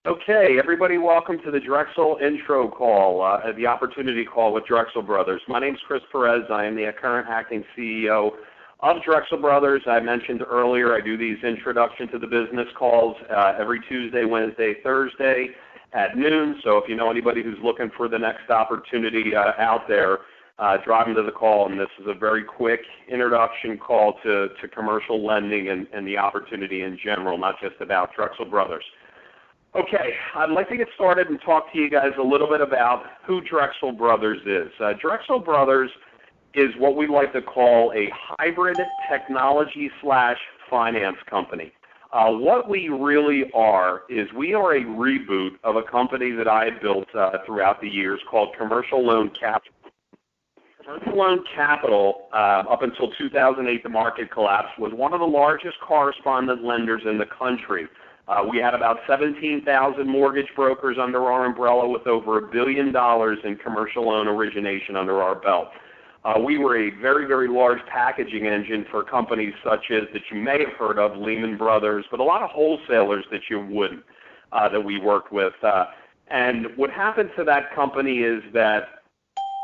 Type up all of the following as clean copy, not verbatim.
Okay, everybody, welcome to the Drexel intro call, the opportunity call with Drexel Brothers. My name's Chris Perez. I am the current acting CEO of Drexel Brothers. I mentioned earlier I do these introduction to the business calls every Tuesday, Wednesday, Thursday at noon. So if you know anybody who's looking for the next opportunity out there, drive them to the call. And this is a very quick introduction call to commercial lending and the opportunity in general, not just about Drexel Brothers. Okay, I'd like to get started and talk to you guys a little bit about who Drexel Brothers is. Drexel Brothers is what we like to call a hybrid technology/finance company. What we really are is we are a reboot of a company that I built throughout the years called Commercial Loan Capital. Commercial Loan Capital, up until 2008, the market collapsed, was one of the largest correspondent lenders in the country. We had about 17,000 mortgage brokers under our umbrella with over $1 billion in commercial loan origination under our belt. We were a very, very large packaging engine for companies such as that you may have heard of, Lehman Brothers, but a lot of wholesalers that you wouldn't, that we worked with. And what happened to that company is that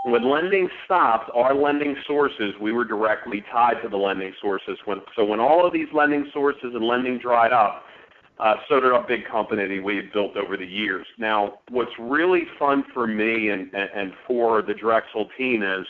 when lending stopped, our lending sources, we were directly tied to the lending sources. So when all of these lending sources and lending dried up, so did our big company we had built over the years. Now, what's really fun for me and for the Drexel team is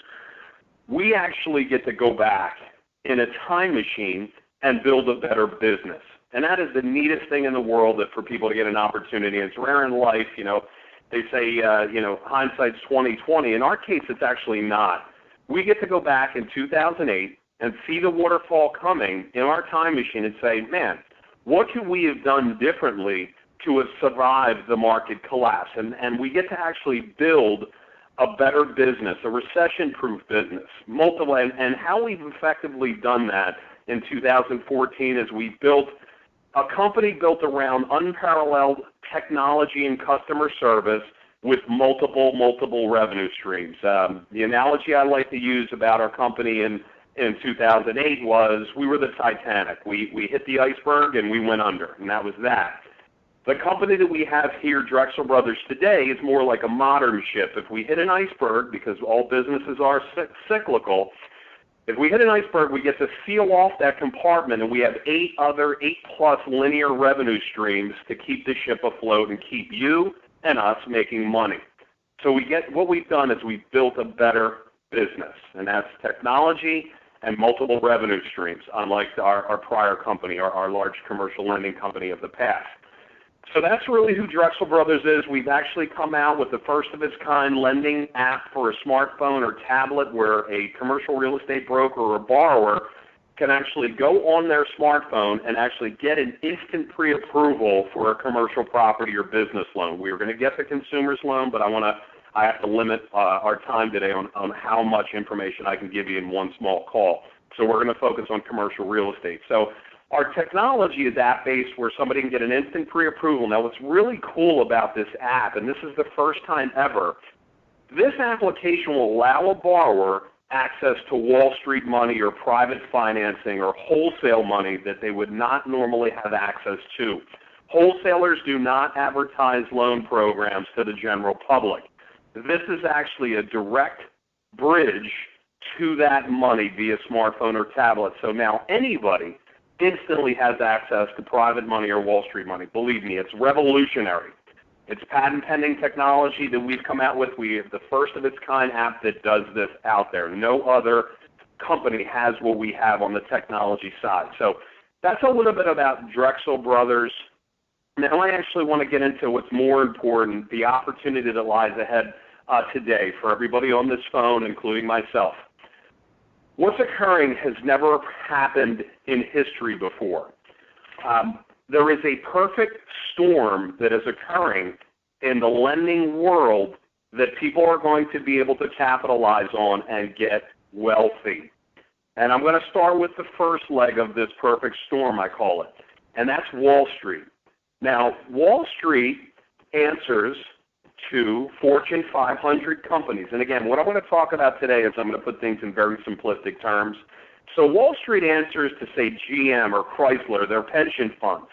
we actually get to go back in a time machine and build a better business. And that is the neatest thing in the world that for people to get an opportunity. It's rare in life, they say, hindsight's 20/20. In our case, it's actually not. We get to go back in 2008 and see the waterfall coming in our time machine and say, man, what could we have done differently to have survived the market collapse? And we get to actually build a better business, a recession-proof business, multiple, and how we've effectively done that in 2014 is we built a company built around unparalleled technology and customer service with multiple revenue streams. The analogy I like to use about our company in 2008 was we were the Titanic. We hit the iceberg and we went under, and that was that. The company that we have here, Drexel Brothers, today is more like a modern ship. If we hit an iceberg, because all businesses are cyclical, if we hit an iceberg, we get to seal off that compartment, and we have 8+ linear revenue streams to keep the ship afloat and keep you and us making money. So what we've done is we've built a better business, and that's technology and multiple revenue streams, unlike our prior company, our large commercial lending company of the past. So that's really who Drexel Brothers is. We've actually come out with the first of its kind lending app for a smartphone or tablet where a commercial real estate broker or borrower can actually go on their smartphone and actually get an instant pre-approval for a commercial property or business loan. We were going to get the consumer's loan, but I have to limit our time today on how much information I can give you in one small call. So we're going to focus on commercial real estate. So our technology is app-based where somebody can get an instant pre-approval. Now, what's really cool about this app, and this is the first time ever, this application will allow a borrower access to Wall Street money or private financing or wholesale money that they would not normally have access to. Wholesalers do not advertise loan programs to the general public. This is actually a direct bridge to that money via smartphone or tablet. So now anybody instantly has access to private money or Wall Street money. Believe me, it's revolutionary. It's patent-pending technology that we've come out with. We have the first of its kind app that does this out there. No other company has what we have on the technology side. So that's a little bit about Drexel Brothers. Now I actually want to get into what's more important, the opportunity that lies ahead today for everybody on this phone, including myself. What's occurring has never happened in history before. There is a perfect storm that is occurring in the lending world that people are going to be able to capitalize on and get wealthy. And I'm going to start with the first leg of this perfect storm, I call it, and that's Wall Street. Now, Wall Street answers to Fortune 500 companies. And again, what I want to talk about today is I'm going to put things in very simplistic terms. So Wall Street answers to, say, GM or Chrysler, their pension funds.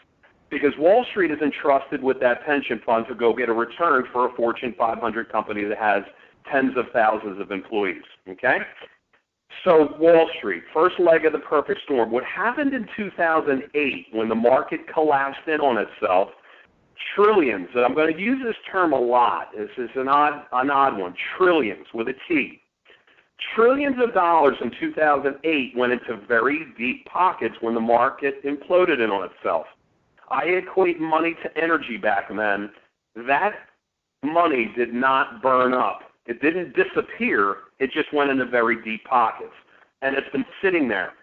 because Wall Street is entrusted with that pension fund to go get a return for a Fortune 500 company that has tens of thousands of employees, okay? So Wall Street, first leg of the perfect storm. What happened in 2008 when the market collapsed in on itself, trillions, and I'm going to use this term a lot. This is an odd one, trillions with a T. Trillions of dollars in 2008 went into very deep pockets when the market imploded in on itself. I equate money to energy back then. That money did not burn up. It didn't disappear. It just went into very deep pockets. And it's been sitting there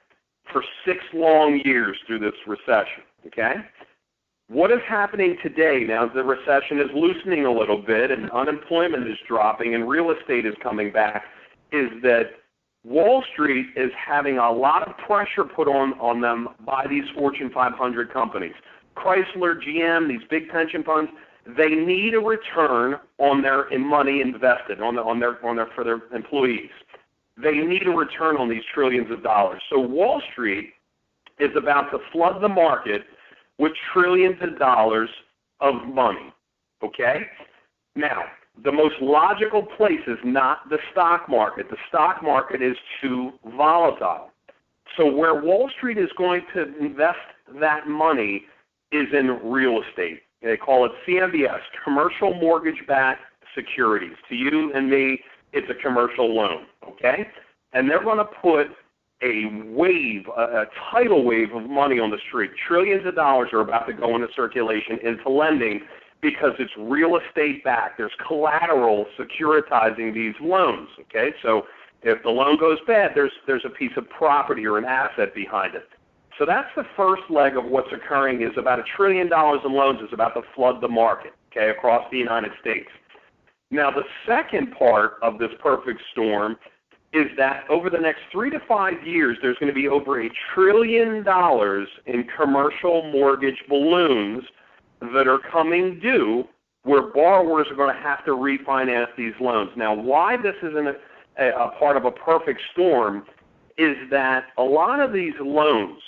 for 6 long years through this recession, okay? What is happening today, now the recession is loosening a little bit and unemployment is dropping and real estate is coming back, is that Wall Street is having a lot of pressure put on them by these Fortune 500 companies. Chrysler, GM, these big pension funds, they need a return on their money invested for their employees. They need a return on these trillions of dollars. So Wall Street is about to flood the market with trillions of dollars of money. Okay? Now, the most logical place is not the stock market. The stock market is too volatile. So where Wall Street is going to invest that money is in real estate. They call it CMBS, commercial mortgage-backed securities. To you and me, it's a commercial loan, okay? And they're going to put a wave, a tidal wave of money on the street. Trillions of dollars are about to go into circulation, into lending, because it's real estate backed. There's collateral securitizing these loans, okay? So if the loan goes bad, there's a piece of property or an asset behind it. So that's the first leg of what's occurring, is about $1 trillion in loans is about to flood the market, okay, across the United States. Now, the second part of this perfect storm is that over the next 3 to 5 years, there's going to be over $1 trillion in commercial mortgage balloons that are coming due, where borrowers are going to have to refinance these loans. Now, why this isn't a part of a perfect storm is that a lot of these loans,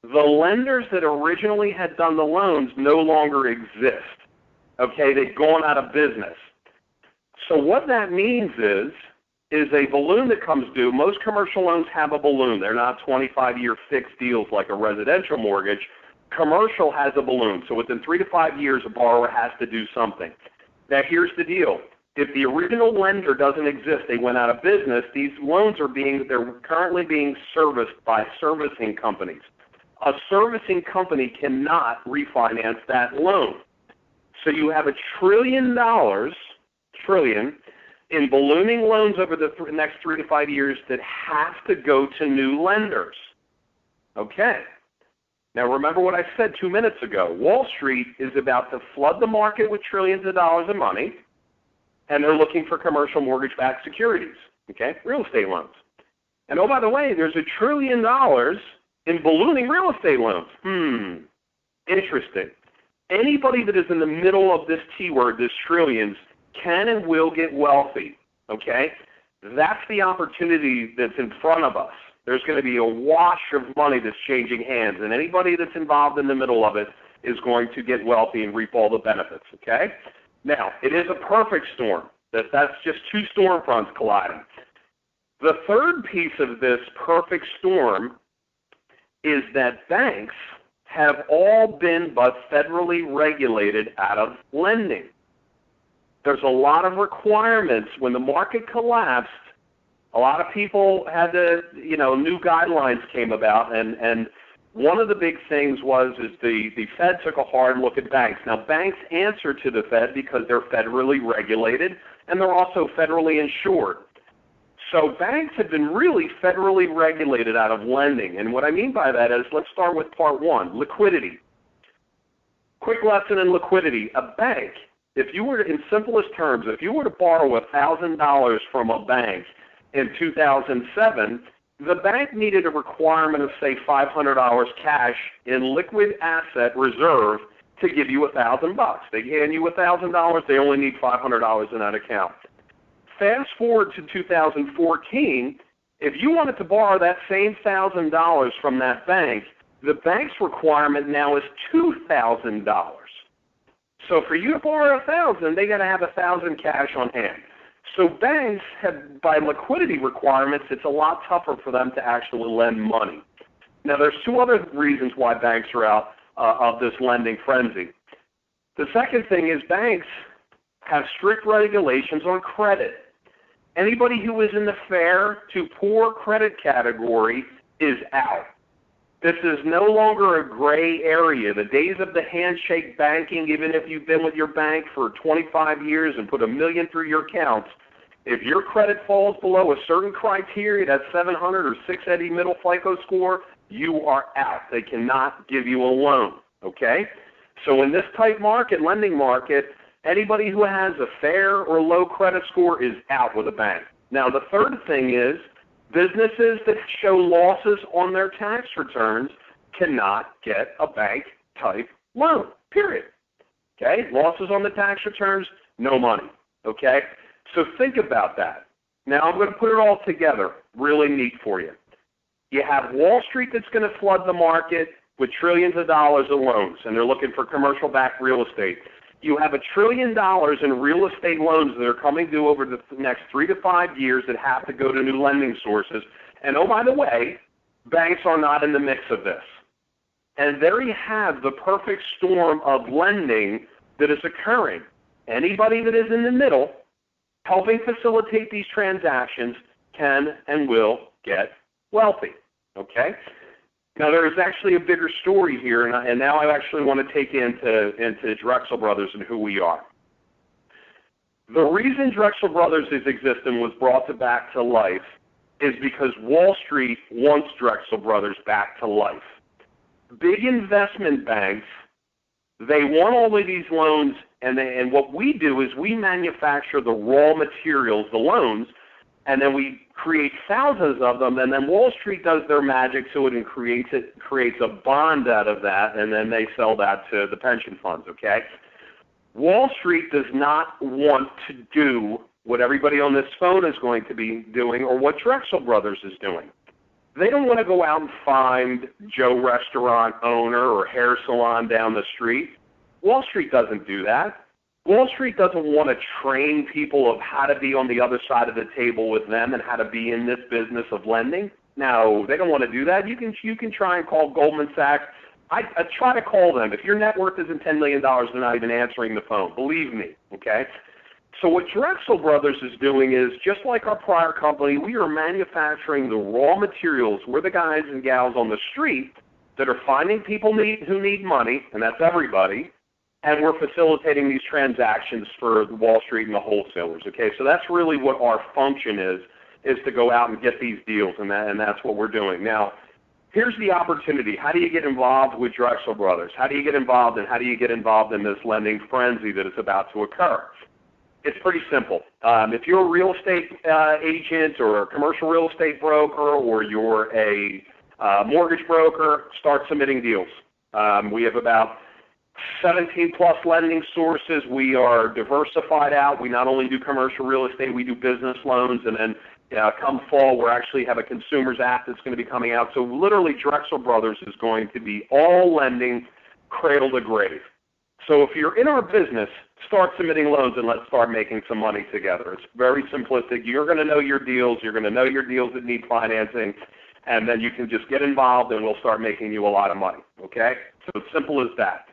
the lenders that originally had done the loans no longer exist. Okay, they've gone out of business. So what that means is a balloon that comes due. Most commercial loans have a balloon. They're not 25-year fixed deals like a residential mortgage. Commercial has a balloon. So within 3 to 5 years, a borrower has to do something. Now, here's the deal. If the original lender doesn't exist, they went out of business, these loans they're currently being serviced by servicing companies. A servicing company cannot refinance that loan. So you have $1 trillion, in ballooning loans over the next 3 to 5 years that have to go to new lenders. Okay. Now remember what I said 2 minutes ago. Wall Street is about to flood the market with trillions of dollars of money, and they're looking for commercial mortgage-backed securities, okay, real estate loans. And oh, by the way, there's $1 trillion in ballooning real estate loans. Interesting. Anybody that is in the middle of this T word, this trillions, can and will get wealthy, okay? That's the opportunity that's in front of us. There's going to be a wash of money that's changing hands, and anybody that's involved in the middle of it is going to get wealthy and reap all the benefits, okay? Now, it is a perfect storm. That's just 2 storm fronts colliding. The third piece of this perfect storm is that banks have all been but federally regulated out of lending. There's a lot of requirements. When the market collapsed, a lot of people had to, new guidelines came about, and one of the big things is the Fed took a hard look at banks. Now, banks answer to the Fed because they're federally regulated, and they're also federally insured. So banks have been really federally regulated out of lending, and what I mean by that is, let's start with part 1, liquidity. Quick lesson in liquidity. A bank, if you were, in simplest terms, if you were to borrow $1,000 from a bank in 2007, the bank needed a requirement of, say, $500 cash in liquid asset reserve to give you $1,000. They hand you $1,000, they only need $500 in that account. Fast forward to 2014, if you wanted to borrow that same $1,000 from that bank, The bank's requirement now is $2,000. So for you to borrow $1,000, they got to have $1,000 cash on hand. So banks have, by liquidity requirements, it's a lot tougher for them to actually lend money. Now, there's two other reasons why banks are out of this lending frenzy. The second thing is banks have strict regulations on credit. Anybody who is in the fair to poor credit category is out. This is no longer a gray area. The days of the handshake banking, even if you've been with your bank for 25 years and put $1 million through your accounts, if your credit falls below a certain criteria, that 700 or 680 middle FICO score, you are out. They cannot give you a loan, okay? So in this tight market, lending market, anybody who has a fair or low credit score is out with a bank. Now, the third thing is businesses that show losses on their tax returns cannot get a bank-type loan, period. Okay? Losses on the tax returns, no money. Okay? So think about that. Now, I'm going to put it all together really neat for you. You have Wall Street that's going to flood the market with trillions of dollars of loans, and they're looking for commercial-backed real estate. You have $1 trillion in real estate loans that are coming due over the next 3 to 5 years that have to go to new lending sources. And oh, by the way, banks are not in the mix of this. And there you have the perfect storm of lending that is occurring. Anybody that is in the middle, helping facilitate these transactions, can and will get wealthy. Okay? Now, there is actually a bigger story here, and now I actually want to take into Drexel Brothers and who we are. The reason Drexel Brothers is existing was brought back to life is because Wall Street wants Drexel Brothers back to life. Big investment banks, they want all of these loans, and what we do is we manufacture the raw materials, the loans, and then we create thousands of them, and then Wall Street does their magic to it and creates a bond out of that, and then they sell that to the pension funds, okay? Wall Street does not want to do what everybody on this phone is going to be doing or what Drexel Brothers is doing. They don't want to go out and find Joe restaurant owner or hair salon down the street. Wall Street doesn't do that. Wall Street doesn't want to train people of how to be on the other side of the table with them and how to be in this business of lending. No, they don't want to do that. You can try and call Goldman Sachs. I try to call them. If your net worth isn't $10 million, they're not even answering the phone. Believe me, okay? So what Drexel Brothers is doing is, just like our prior company, we are manufacturing the raw materials. We're the guys and gals on the street that are finding people who need money, and that's everybody, and we're facilitating these transactions for Wall Street and the wholesalers, okay? So that's really what our function is to go out and get these deals, and that's what we're doing. Now, here's the opportunity. How do you get involved with Drexel Brothers? How do you get involved, and how do you get involved in this lending frenzy that is about to occur? It's pretty simple. If you're a real estate agent or a commercial real estate broker or you're a mortgage broker, start submitting deals. We have about 17-plus lending sources. We are diversified out. We not only do commercial real estate, we do business loans, and then come fall, we actually have a consumers app that's going to be coming out. So literally, Drexel Brothers is going to be all lending, cradle to grave. So if you're in our business, start submitting loans and let's start making some money together. It's very simplistic. You're going to know your deals. You're going to know your deals that need financing, and then you can just get involved and we'll start making you a lot of money, okay? So it's simple as that.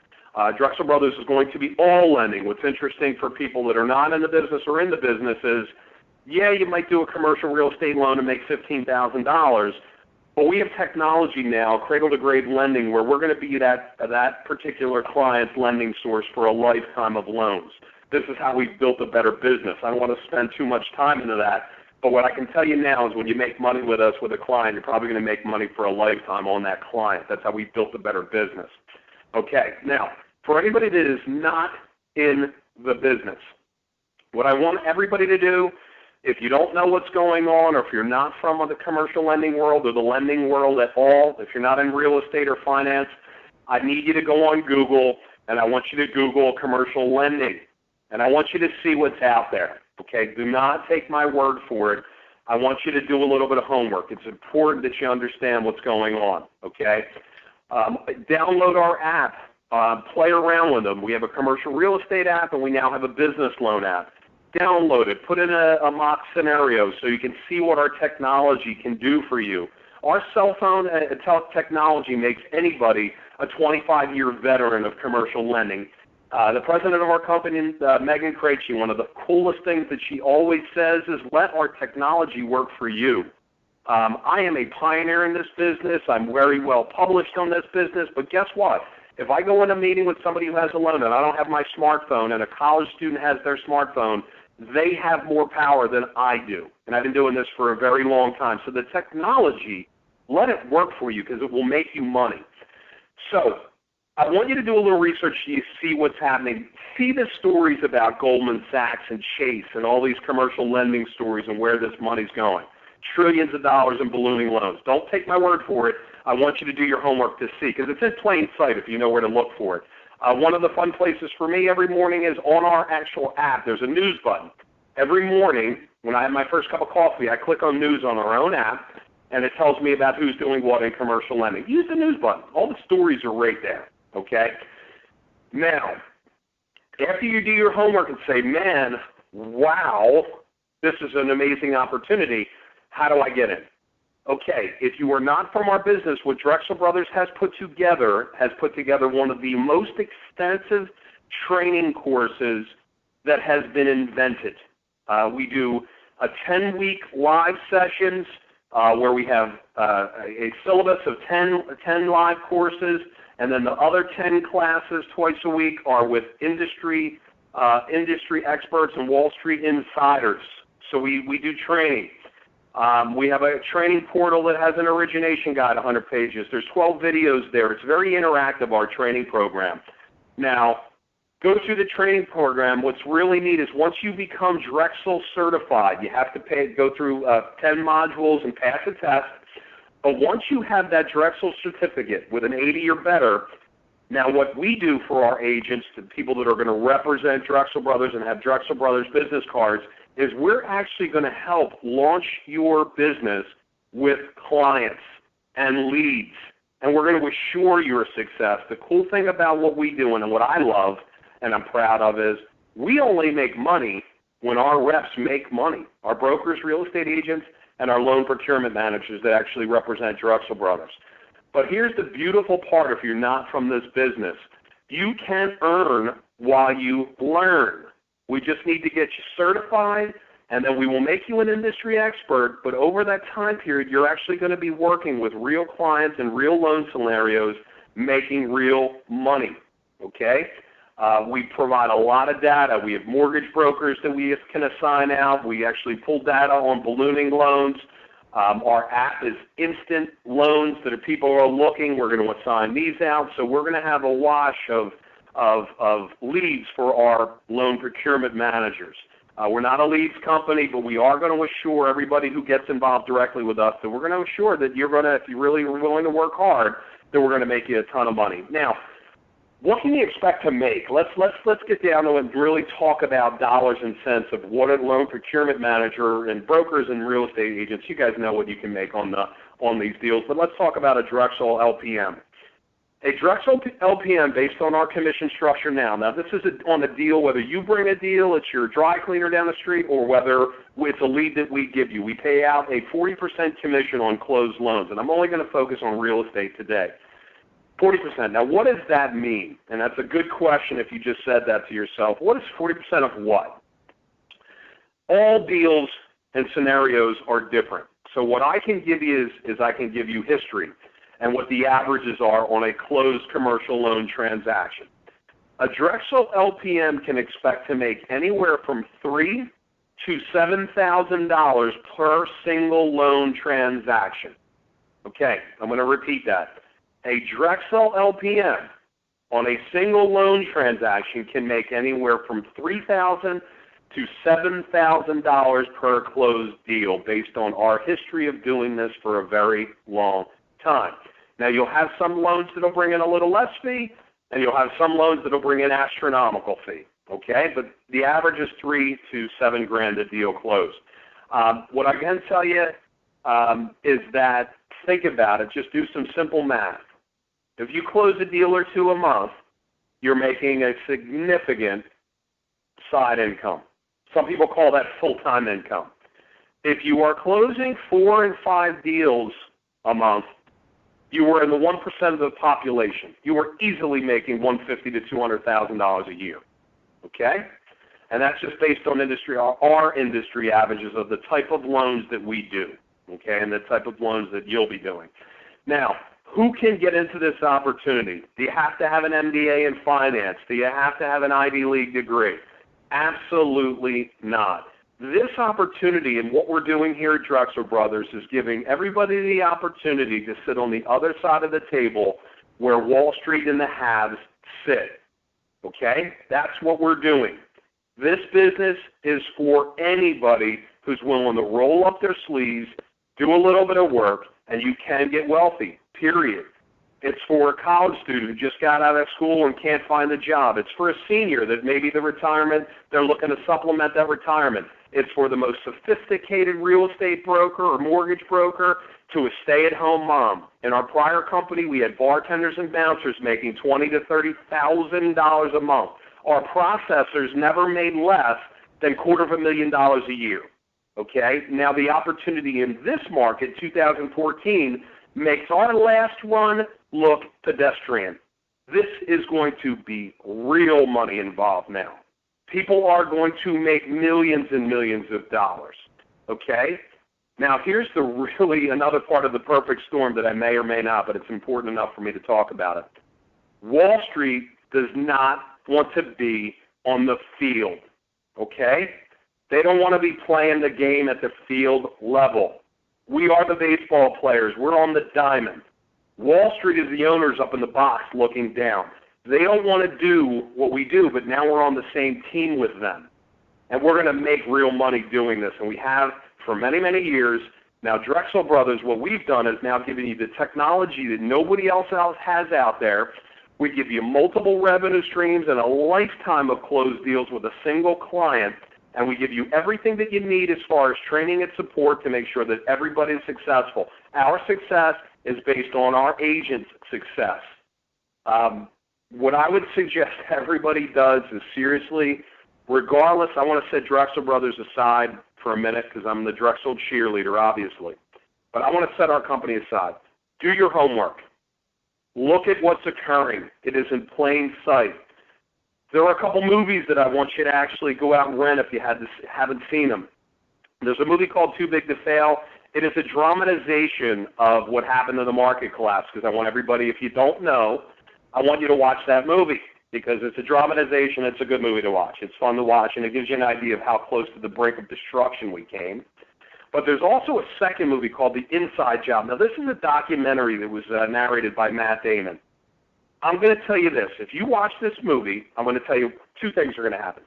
Drexel Brothers is going to be all lending. What's interesting for people that are not in the business or in the business is, yeah, you might do a commercial real estate loan and make $15,000, but we have technology now, cradle-to-grave lending, where we're going to be that particular client's lending source for a lifetime of loans. This is how we've built a better business. I don't want to spend too much time into that, but what I can tell you now is when you make money with us with a client, you're probably going to make money for a lifetime on that client. That's how we built a better business. Okay, now, for anybody that is not in the business, what I want everybody to do, if you don't know what's going on, or if you're not from the commercial lending world or the lending world at all, if you're not in real estate or finance, I need you to go on Google, and I want you to Google commercial lending, and I want you to see what's out there. Okay, do not take my word for it. I want you to do a little bit of homework. It's important that you understand what's going on. Okay, Download our app. Play around with them. We have a commercial real estate app, and we now have a business loan app. Download it. Put in a mock scenario so you can see what our technology can do for you. Our cell phone technology makes anybody a 25-year veteran of commercial lending. The president of our company, Megan Krejci, one of the coolest things that she always says is, let our technology work for you. I am a pioneer in this business. I'm very well published on this business, but guess what? If I go in a meeting with somebody who has a loan and I don't have my smartphone and a college student has their smartphone, they have more power than I do. And I've been doing this for a very long time. So the technology, let it work for you because it will make you money. So I want you to do a little research so you see what's happening. See the stories about Goldman Sachs and Chase and all these commercial lending stories and where this money's going. Trillions of dollars in ballooning loans. Don't take my word for it. I want you to do your homework to see, because it's in plain sight if you know where to look for it. One of the fun places for me every morning is on our actual app. There's a news button. Every morning when I have my first cup of coffee, I click on news on our own app, and it tells me about who's doing what in commercial lending. Use the news button. All the stories are right there, okay? Now, after you do your homework and say, man, wow, this is an amazing opportunity, how do I get in? Okay, if you are not from our business, what Drexel Brothers has put together one of the most extensive training courses that has been invented. We do a 10-week live sessions where we have a syllabus of 10 live courses, and then the other 10 classes twice a week are with industry experts and Wall Street insiders. So we do training. We have a training portal that has an origination guide, 100 pages. There's 12 videos there. It's very interactive, our training program. Now, go through the training program. What's really neat is once you become Drexel certified, you have to go through 10 modules and pass a test. But once you have that Drexel certificate with an 80 or better, now what we do for our agents, the people that are going to represent Drexel Brothers and have Drexel Brothers business cards, is we're actually going to help launch your business with clients and leads, and we're going to assure your success. The cool thing about what we do and what I love and I'm proud of is we only make money when our reps make money, our brokers, real estate agents, and our loan procurement managers that actually represent Drexel Brothers. But here's the beautiful part if you're not from this business. You can earn while you learn. We just need to get you certified, and then we will make you an industry expert, but over that time period, you're actually going to be working with real clients and real loan scenarios, making real money, okay? We provide a lot of data. We have mortgage brokers that we can assign out. We actually pull data on ballooning loans. Our app is instant loans that if people are looking, we're going to assign these out. So we're going to have a wash of leads for our loan procurement managers. We're not a leads company, but we are going to assure everybody who gets involved directly with us that we're going to assure that you're going to, if you're really willing to work hard, that we're going to make you a ton of money. Now, what can you expect to make? Let's get down to it and really talk about dollars and cents of what a loan procurement manager and brokers and real estate agents. You guys know what you can make on these deals, but let's talk about a Drexel LPM. A Drexel LPM based on our commission structure now. Now this is on a deal, whether you bring a deal, it's your dry cleaner down the street, or whether it's a lead that we give you. We pay out a 40% commission on closed loans, and I'm only going to focus on real estate today. 40%. Now what does that mean? And that's a good question if you just said that to yourself. What is 40% of what? All deals and scenarios are different. So what I can give you is I can give you history and what the averages are on a closed commercial loan transaction. A Drexel LPM can expect to make anywhere from $3,000 to $7,000 per single loan transaction. Okay, I'm going to repeat that. A Drexel LPM on a single loan transaction can make anywhere from $3,000 to $7,000 per closed deal based on our history of doing this for a very long time. Now, you'll have some loans that will bring in a little less fee, and you'll have some loans that will bring in astronomical fee, okay? But the average is $3,000 to $7,000 a deal closed. What I can tell you is that, think about it, just do some simple math. If you close a deal or two a month, you're making a significant side income. Some people call that full-time income. If you are closing 4 and 5 deals a month, you are in the 1% of the population. You are easily making $150,000 to $200,000 a year. Okay? And that's just based on our industry averages of the type of loans that we do, okay, and the type of loans that you'll be doing. Now, who can get into this opportunity? Do you have to have an MBA in finance? Do you have to have an Ivy League degree? Absolutely not. This opportunity and what we're doing here at Drexel Brothers is giving everybody the opportunity to sit on the other side of the table where Wall Street and the haves sit. Okay? That's what we're doing. This business is for anybody who's willing to roll up their sleeves, do a little bit of work, and you can get wealthy, period. It's for a college student who just got out of school and can't find a job. It's for a senior that maybe the retirement, they're looking to supplement that retirement. It's for the most sophisticated real estate broker or mortgage broker to a stay-at-home mom. In our prior company, we had bartenders and bouncers making $20,000 to $30,000 a month. Our processors never made less than $250,000 a year. Okay? Now, the opportunity in this market, 2014, makes our last one look pedestrian. This is going to be real money involved now. People are going to make millions and millions of dollars. Okay? Now, here's really another part of the perfect storm that I may or may not, but it's important enough for me to talk about it. Wall Street does not want to be on the field, okay? They don't want to be playing the game at the field level. We are the baseball players. We're on the diamond. Wall Street is the owners up in the box looking down. They don't want to do what we do, but now we're on the same team with them. And we're going to make real money doing this, and we have for many, many years. Now, Drexel Brothers, what we've done is now given you the technology that nobody else has out there. We give you multiple revenue streams and a lifetime of closed deals with a single client, and we give you everything that you need as far as training and support to make sure that everybody's successful. Our success is based on our agents' success. What I would suggest everybody does is seriously, regardless, I want to set Drexel Brothers aside for a minute because I'm the Drexel cheerleader, obviously. But I want to set our company aside. Do your homework. Look at what's occurring. It is in plain sight. There are a couple movies that I want you to actually go out and rent if you haven't seen them. There's a movie called Too Big to Fail. It is a dramatization of what happened to the market collapse because I want everybody, if you don't know, I want you to watch that movie because it's a dramatization. It's a good movie to watch. It's fun to watch, and it gives you an idea of how close to the brink of destruction we came. But there's also a second movie called The Inside Job. Now, this is a documentary that was narrated by Matt Damon. I'm going to tell you this. If you watch this movie, I'm going to tell you two things are going to happen.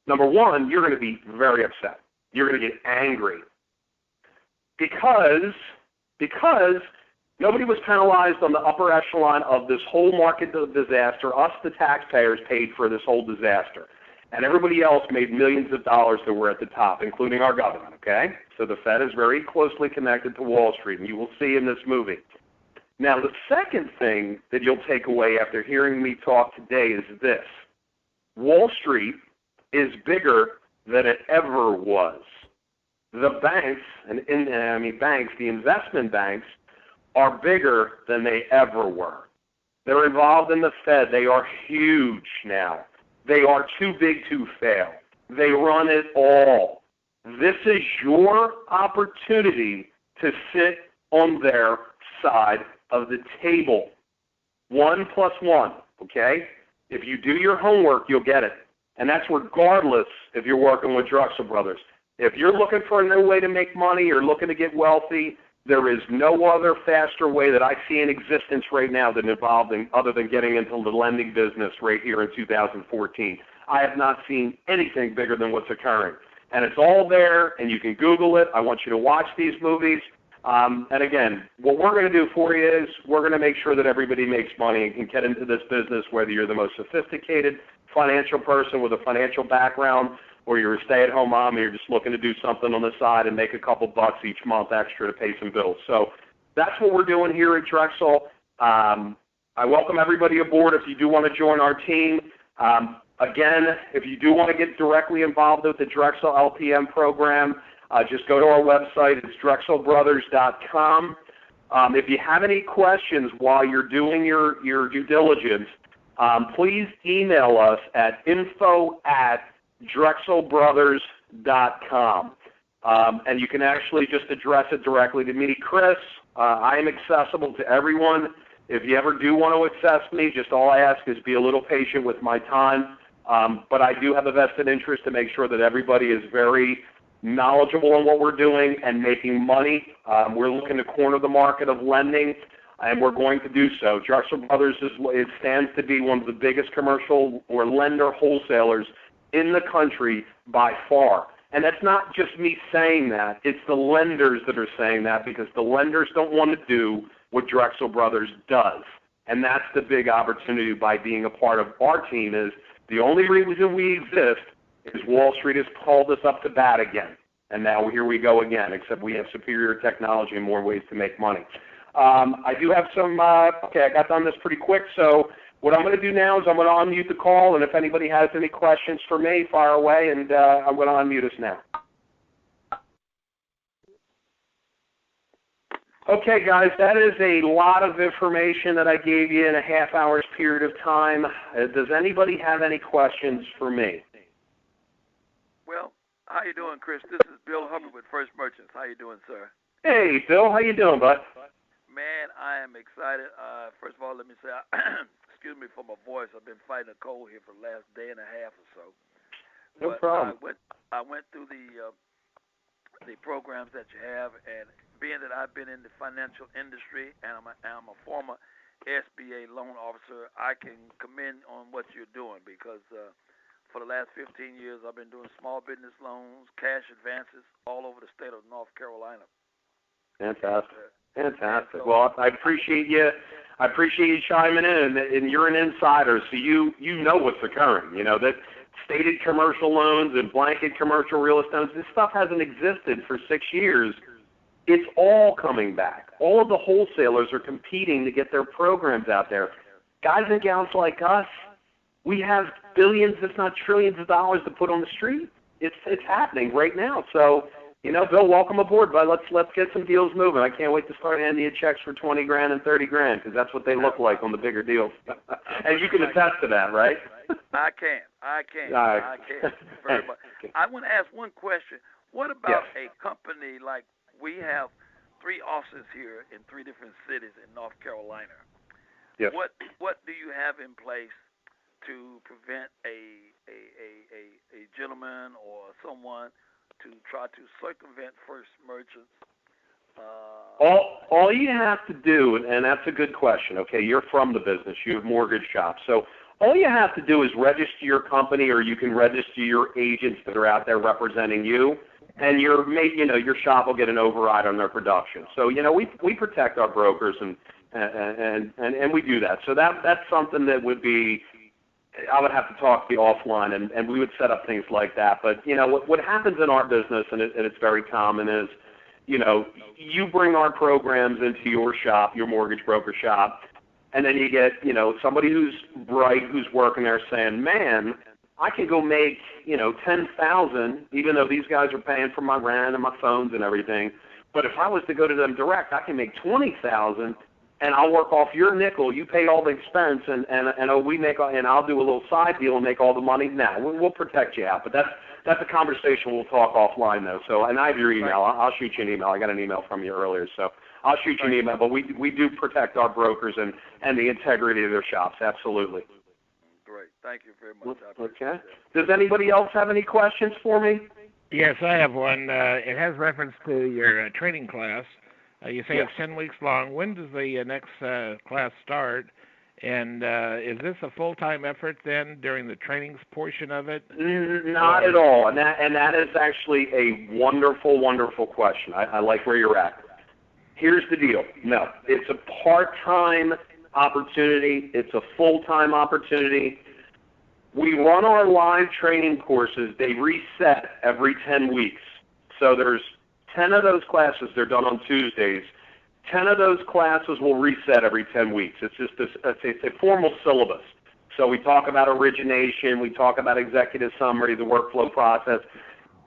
Number one, you're going to be very upset. You're going to get angry because nobody was penalized on the upper echelon of this whole market disaster. Us, the taxpayers, paid for this whole disaster. And everybody else made millions of dollars that were at the top, including our government, okay? So the Fed is very closely connected to Wall Street, and you will see in this movie. Now, the second thing that you'll take away after hearing me talk today is this. Wall Street is bigger than it ever was. The banks, the investment banks, are bigger than they ever were. They're involved in the Fed. They are huge now. They are too big to fail. They run it all. This is your opportunity to sit on their side of the table. 1 plus 1, okay? If you do your homework, you'll get it. And that's regardless if you're working with Drexel Brothers. If you're looking for a new way to make money or looking to get wealthy, there is no other faster way that I see in existence right now other than getting into the lending business right here in 2014. I have not seen anything bigger than what's occurring. And it's all there, and you can Google it. I want you to watch these movies. And again, what we're going to do for you is we're going to make sure that everybody makes money and can get into this business, whether you're the most sophisticated financial person with a financial background or you're a stay-at-home mom and you're just looking to do something on the side and make a couple bucks each month extra to pay some bills. So that's what we're doing here at Drexel. I I welcome everybody aboard if you do want to join our team. Again, if you do want to get directly involved with the Drexel LPM program, just go to our website. It's drexelbrothers.com. If you have any questions while you're doing your due diligence, please email us at info@drexelbrothers.com. And you can actually just address it directly to me, Chris. I am accessible to everyone. If you ever do want to access me, just all I ask is be a little patient with my time. But I do have a vested interest to make sure that everybody is very knowledgeable on what we're doing and making money. We're looking to corner the market of lending, and we're going to do so. Drexel Brothers it stands to be one of the biggest commercial or lender wholesalers in the country by far. And that's not just me saying that. It's the lenders that are saying that, because the lenders don't want to do what Drexel Brothers does. And that's the big opportunity by being a part of our team. Is the only reason we exist is Wall Street has called us up to bat again. And now here we go again, except we have superior technology and more ways to make money. I do have some, okay, I got done this pretty quick, so what I'm going to do now is I'm going to unmute the call, and if anybody has any questions for me, fire away, and I'm going to unmute us now. Okay, guys, that is a lot of information that I gave you in a half-hour's period of time. Does anybody have any questions for me? Well, how you doing, Chris? This is Bill Hubbard with First Merchants. How you doing, sir? Hey, Bill, how you doing, bud? Man, I am excited. First of all, let me say, excuse me for my voice. I've been fighting a cold here for the last day and a half or so. No problem. I went through the programs that you have, and being that I've been in the financial industry and I'm a former SBA loan officer, I can commend on what you're doing, because for the last 15 years I've been doing small business loans, cash advances all over the state of North Carolina. Fantastic. Fantastic. Well, I appreciate you. I appreciate you chiming in, and you're an insider, so you know what's occurring. You know that stated commercial loans and blanket commercial real estate. This stuff hasn't existed for 6 years. It's all coming back. All of the wholesalers are competing to get their programs out there. Guys and gals like us, we have billions, if not trillions, of dollars to put on the street. It's happening right now. So, you know, Bill, welcome aboard, bud. Let's get some deals moving. I can't wait to start handing you checks for $20,000 and $30,000, because that's what they look like on the bigger deals. And you can attest to that, right? I can. Very much. I want to ask one question. What about a company like, we have 3 offices here in 3 different cities in North Carolina. Yes. What do you have in place to prevent a gentleman or someone to try to circumvent First Merchants? All you have to do, and that's a good question, okay, you're from the business, you have mortgage shops, so all you have to do is register your company, or you can register your agents that are out there representing you, and your shop will get an override on their production. So, we protect our brokers, and we do that. So that's something that would be, I would have to talk to you offline, and we would set up things like that. But, what happens in our business, and it's very common, is, you bring our programs into your shop, your mortgage broker shop, and then you get, somebody who's bright, who's working there saying, man, I can go make, $10,000, even though these guys are paying for my rent and my phones and everything. But if I was to go to them direct, I can make $20,000, and I'll work off your nickel. You pay all the expense, and I'll do a little side deal and make all the money. Now we'll protect you out, but that's a conversation we'll talk offline though. So, and I have your email. I'll shoot you an email. I got an email from you earlier, so I'll shoot you an email. But we do protect our brokers and the integrity of their shops. Absolutely. Great. Thank you very much. Okay. Does anybody else have any questions for me? Yes, I have one. It has reference to your training class. You say it's 10 weeks long. When does the next class start? And is this a full-time effort then during the trainings portion of it? Not at all. And that is actually a wonderful, wonderful question. I like where you're at. Here's the deal. No, it's a part-time opportunity. It's a full-time opportunity. We run our live training courses. They reset every 10 weeks. So there's 10 of those classes. They're done on Tuesdays. 10 of those classes will reset every 10 weeks. It's just it's a formal syllabus. So we talk about origination, we talk about executive summary, the workflow process.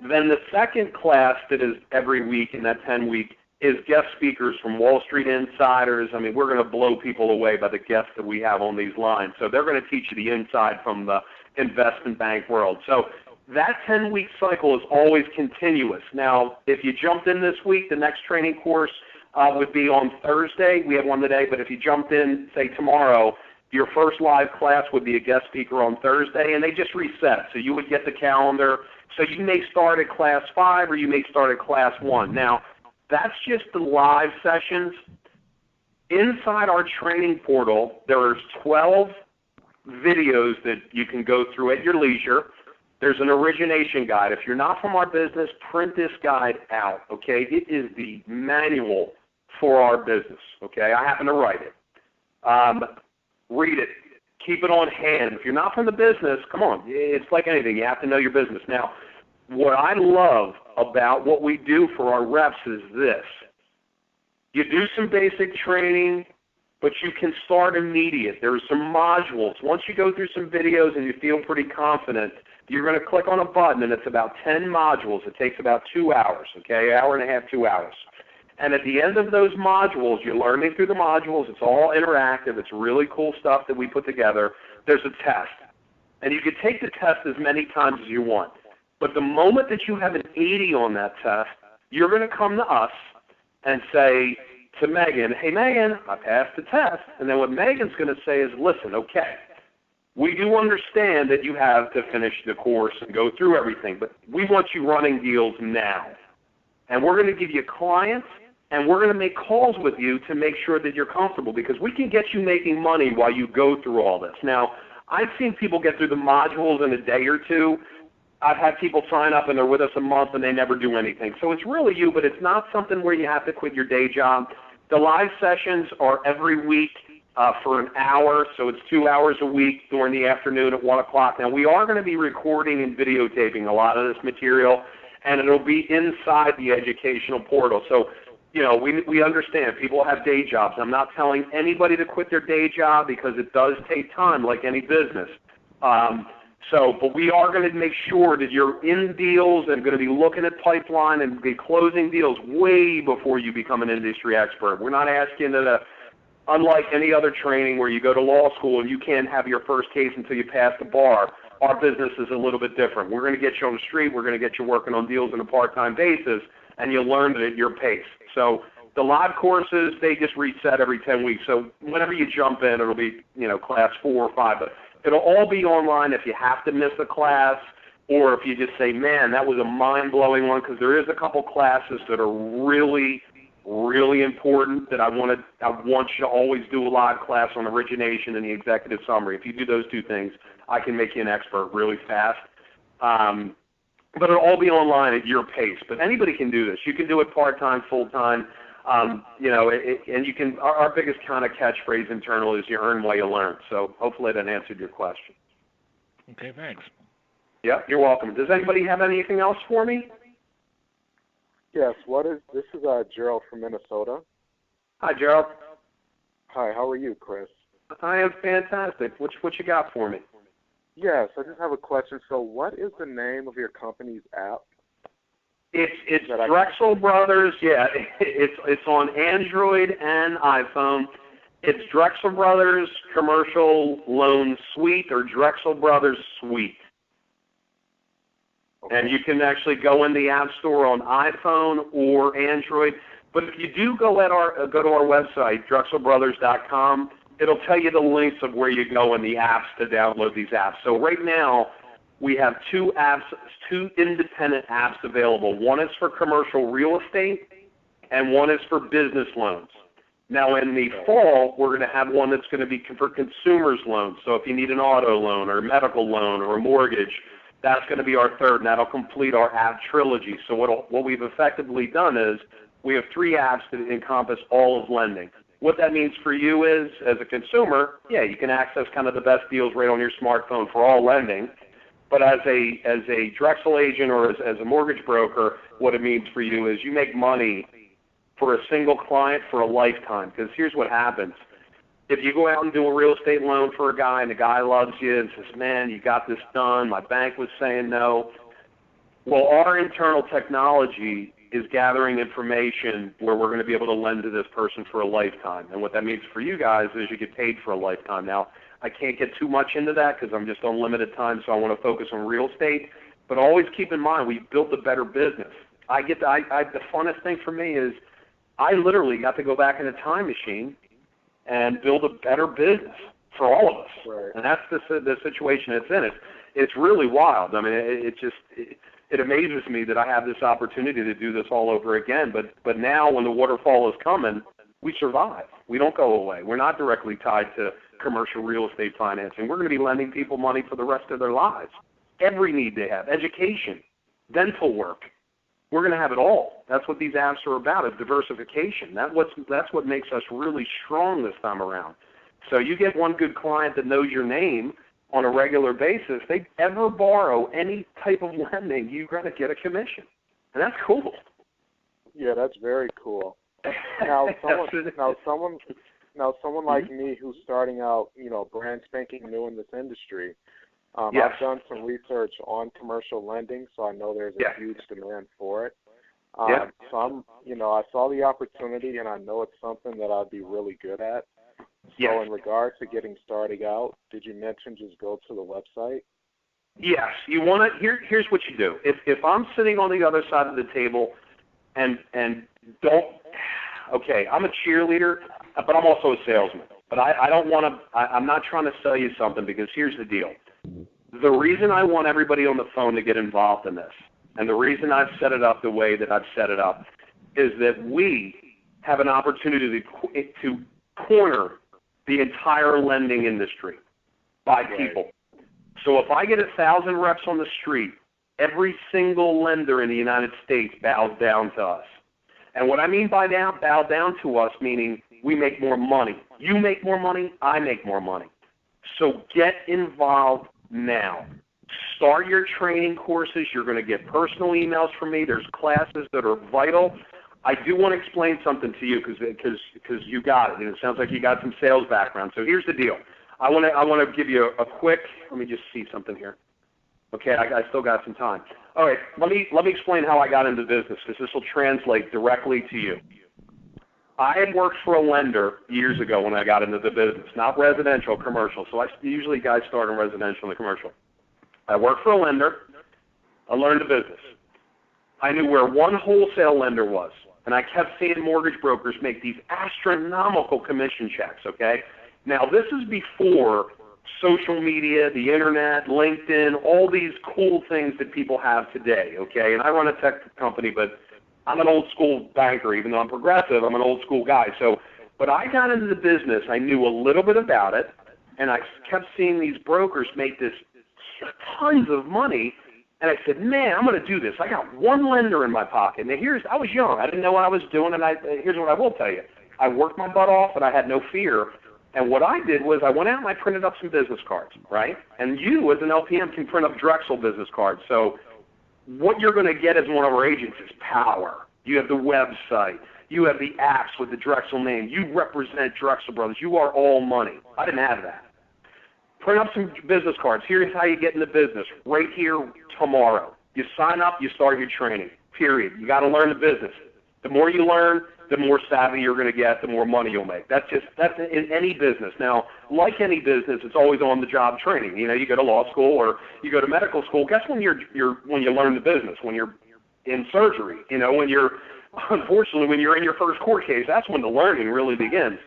Then the second class that is every week in that 10-week is guest speakers from Wall Street insiders. I mean, we're going to blow people away by the guests that we have on these lines. So they're going to teach you the inside from the investment bank world. So that 10-week cycle is always continuous. Now, if you jumped in this week, the next training course would be on Thursday. We have one today, but if you jumped in, say, tomorrow, your first live class would be a guest speaker on Thursday, and they just reset. So you would get the calendar. So you may start at class 5 or you may start at class 1. Now, that's just the live sessions. Inside our training portal, there are 12 videos that you can go through at your leisure. There's an origination guide. If you're not from our business, print this guide out, okay? It is the manual for our business, okay? I happen to write it. Read it. Keep it on hand. If you're not from the business, come on. It's like anything. You have to know your business. Now, what I love about what we do for our reps is this. You do some basic training, but you can start immediate. There are some modules. Once you go through some videos and you feel pretty confident, you're going to click on a button, and it's about 10 modules. It takes about 2 hours, okay, an hour and a half, 2 hours. And at the end of those modules, you're learning through the modules. It's all interactive. It's really cool stuff that we put together. There's a test. And you can take the test as many times as you want. But the moment that you have an 80 on that test, you're going to come to us and say to Megan, hey, Megan, I passed the test. And then what Megan's going to say is, listen, okay, we do understand that you have to finish the course and go through everything, but we want you running deals now. And we're going to give you clients, and we're going to make calls with you to make sure that you're comfortable, because we can get you making money while you go through all this. Now, I've seen people get through the modules in a day or two. I've had people sign up and they're with us a month and they never do anything. So it's really you, but it's not something where you have to quit your day job. The live sessions are every week for an hour, so it's 2 hours a week during the afternoon at 1 o'clock. Now, we are going to be recording and videotaping a lot of this material, and it'll be inside the educational portal. So, you know, we understand people have day jobs. I'm not telling anybody to quit their day job because it does take time like any business. But we are going to make sure that you're in deals and going to be looking at pipeline and be closing deals way before you become an industry expert. We're not asking that, unlike any other training where you go to law school and you can't have your first case until you pass the bar. Our business is a little bit different. We're going to get you on the street. We're going to get you working on deals on a part-time basis, and you'll learn it at your pace. So the live courses, they just reset every 10 weeks. So whenever you jump in, it'll be, you know, class 4 or 5. But it'll all be online if you have to miss a class, or if you just say, man, that was a mind-blowing one, because there is a couple classes that are really, really important that I want you to always do a live class on origination and the executive summary. If you do those two things, I can make you an expert really fast. But it'll all be online at your pace. But anybody can do this. You can do it part-time, full-time. You know, and you can. Our biggest kind of catchphrase internal is you earn while you learn. So hopefully that answered your question. Okay, thanks. Yeah, you're welcome. Does anybody have anything else for me? Yes. This is Gerald from Minnesota. Hi, Gerald. Hi. How are you, Chris? I am fantastic. What you got for me? Yes, I just have a question. So, what is the name of your company's app? It's Drexel Brothers. Yeah, it's on Android and iPhone. It's Drexel Brothers Commercial Loan Suite or Drexel Brothers Suite. Okay. And you can actually go in the App Store on iPhone or Android. But if you do go to our website, drexelbrothers.com, it'll tell you the links of where you go in the apps to download these apps. So right now, we have two independent apps available. One is for commercial real estate, and one is for business loans. Now, in the fall, we're going to have one that's going to be for consumers loans. So if you need an auto loan or a medical loan or a mortgage, that's going to be our third, and that'll complete our app trilogy. So what we've effectively done is we have 3 apps that encompass all of lending. What that means for you is, as a consumer, yeah, you can access kind of the best deals right on your smartphone for all lending. But as a Drexel agent or as a mortgage broker, what it means for you is you make money for a single client for a lifetime. Because here's what happens. If you go out and do a real estate loan for a guy and the guy loves you and says, man, you got this done, my bank was saying no. Well, our internal technology is gathering information where we're going to be able to lend to this person for a lifetime. And what that means for you guys is you get paid for a lifetime. Now, I can't get too much into that because I'm just on limited time, so I want to focus on real estate. But always keep in mind, we've built a better business. The funnest thing for me is I literally got to go back in a time machine and build a better business for all of us. Right. And that's the situation it's in. It's really wild. I mean, it amazes me that I have this opportunity to do this all over again. But now when the waterfall is coming, we survive. We don't go away. We're not directly tied to commercial real estate financing. We're going to be lending people money for the rest of their lives. Every need they have, education, dental work. We're going to have it all. That's what these apps are about, is diversification. That's what makes us really strong this time around. So you get one good client that knows your name on a regular basis. If they ever borrow any type of lending, you're going to get a commission. And that's cool. Yeah, that's very cool. Now, someone like me who's starting out, brand spanking new in this industry, yes. I've done some research on commercial lending, so I know there's a huge demand for it. Yeah. So I saw the opportunity, and I know it's something that I'd be really good at. So in regards to getting started out, did you mention just go to the website? Yes. You want to. Here's what you do. If I'm sitting on the other side of the table, and don't. Okay, I'm a cheerleader, but I'm also a salesman. But I don't want to. I'm not trying to sell you something, because here's the deal. The reason I want everybody on the phone to get involved in this, and the reason I've set it up the way that I've set it up, is that we have an opportunity to corner the entire lending industry by people. So if I get 1,000 reps on the street, every single lender in the United States bows down to us. And what I mean by bow down to us, meaning we make more money. You make more money, I make more money. So get involved now. Start your training courses. You're going to get personal emails from me. There's classes that are vital. I do want to explain something to you because you got it, and it sounds like you got some sales background. So here's the deal. I want to give you a quick. Let me just see something here. Okay, I still got some time. All right, let me explain how I got into business, because this will translate directly to you. I had worked for a lender years ago when I got into the business, not residential, commercial. So usually guys start in residential and commercial. I worked for a lender. I learned the business. I knew where one wholesale lender was, and I kept seeing mortgage brokers make these astronomical commission checks, okay? Now, this is before social media, the internet, LinkedIn, all these cool things that people have today, okay? And I run a tech company, but I'm an old school banker. Even though I'm progressive, I'm an old school guy. So, but I got into the business. I knew a little bit about it, and I kept seeing these brokers make this tons of money. And I said, man, I'm going to do this. I got one lender in my pocket. Now, I was young. I didn't know what I was doing, and here's what I will tell you. I worked my butt off, and I had no fear. And what I did was I went out and I printed up some business cards, right? And you, as an LPM, can print up Drexel business cards. So what you're going to get as one of our agents is power. You have the website. You have the apps with the Drexel name. You represent Drexel Brothers. You are all money. I didn't have that. Print up some business cards. Here's how you get into business. Right here tomorrow. You sign up, you start your training, period. You got to learn the business. The more you learn, the more savvy you're going to get, the more money you'll make. That's in any business. Now, like any business, it's always on-the-job training. You know, you go to law school or you go to medical school. Guess when when you learn the business? When you're in surgery. You know, unfortunately, when you're in your first court case, that's when the learning really begins.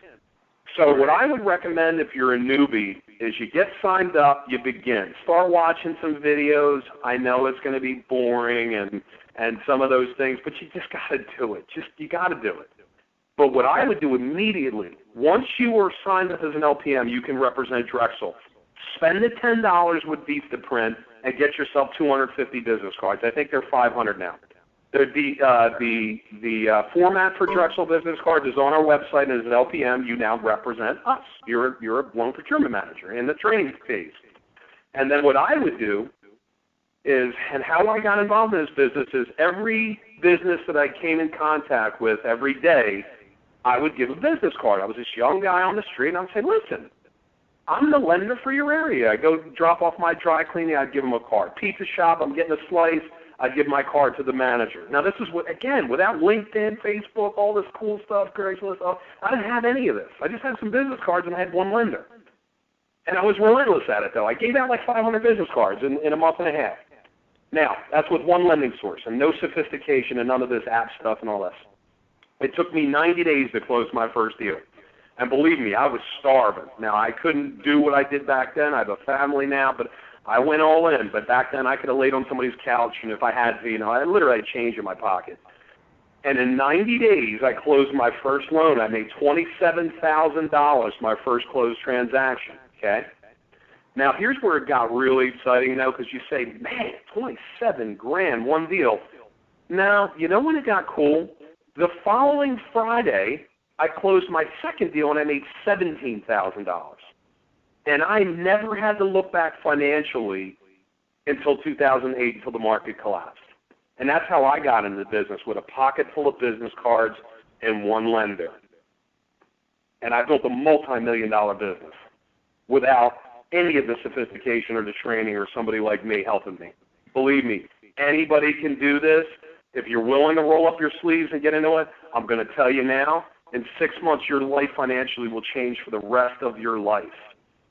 So what I would recommend if you're a newbie is you get signed up, you begin. Start watching some videos. I know it's going to be boring and some of those things, but you just got to do it. You got to do it. But what I would do immediately, once you are signed up as an LPM, you can represent Drexel. Spend the $10 with Vistaprint and get yourself 250 business cards. I think they're 500 now. The format for Drexel business cards is on our website, and as an LPM, you now represent us. You're a loan procurement manager in the training phase. And then what I would do is, and how I got involved in this business is every business that I came in contact with every day, I would give a business card. I was this young guy on the street, and I would say, listen, I'm the lender for your area. I go drop off my dry cleaning, I'd give them a card. Pizza shop, I'm getting a slice, I'd give my card to the manager. Now, this is, again, without LinkedIn, Facebook, all this cool stuff, Craigslist, I didn't have any of this. I just had some business cards, and I had one lender. And I was relentless at it, though. I gave out like 500 business cards in a month and a half. Now, that's with one lending source, and no sophistication and none of this app stuff and all this. It took me 90 days to close my first deal. And believe me, I was starving. Now, I couldn't do what I did back then. I have a family now, but I went all in. But back then, I could have laid on somebody's couch, and if I had to, I literally had change in my pocket. And in 90 days, I closed my first loan. I made $27,000 my first closed transaction, okay? Now, here's where it got really exciting, though, because you say, man, 27 grand, one deal. Now, you know when it got cool? The following Friday, I closed my second deal, and I made $17,000. And I never had to look back financially until 2008, until the market collapsed. And that's how I got into the business, with a pocket full of business cards and one lender. And I built a multi-million-dollar business without any of the sophistication or the training or somebody like me helping me. Believe me, anybody can do this. If you're willing to roll up your sleeves and get into it, I'm going to tell you now, in 6 months, your life financially will change for the rest of your life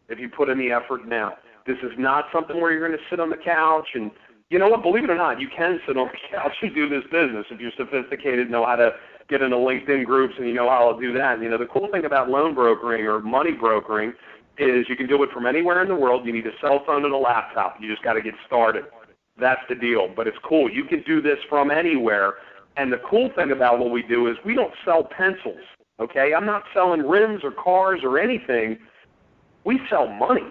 if you put in the effort now. This is not something where you're going to sit on the couch and, you know what, believe it or not, you can sit on the couch and do this business if you're sophisticated, know how to get into LinkedIn groups, and you know how to do that. And, the cool thing about loan brokering or money brokering is you can do it from anywhere in the world. You need a cell phone and a laptop. You just got to get started. That's the deal. But it's cool. You can do this from anywhere. And the cool thing about what we do is we don't sell pencils, okay? I'm not selling rims or cars or anything. We sell money.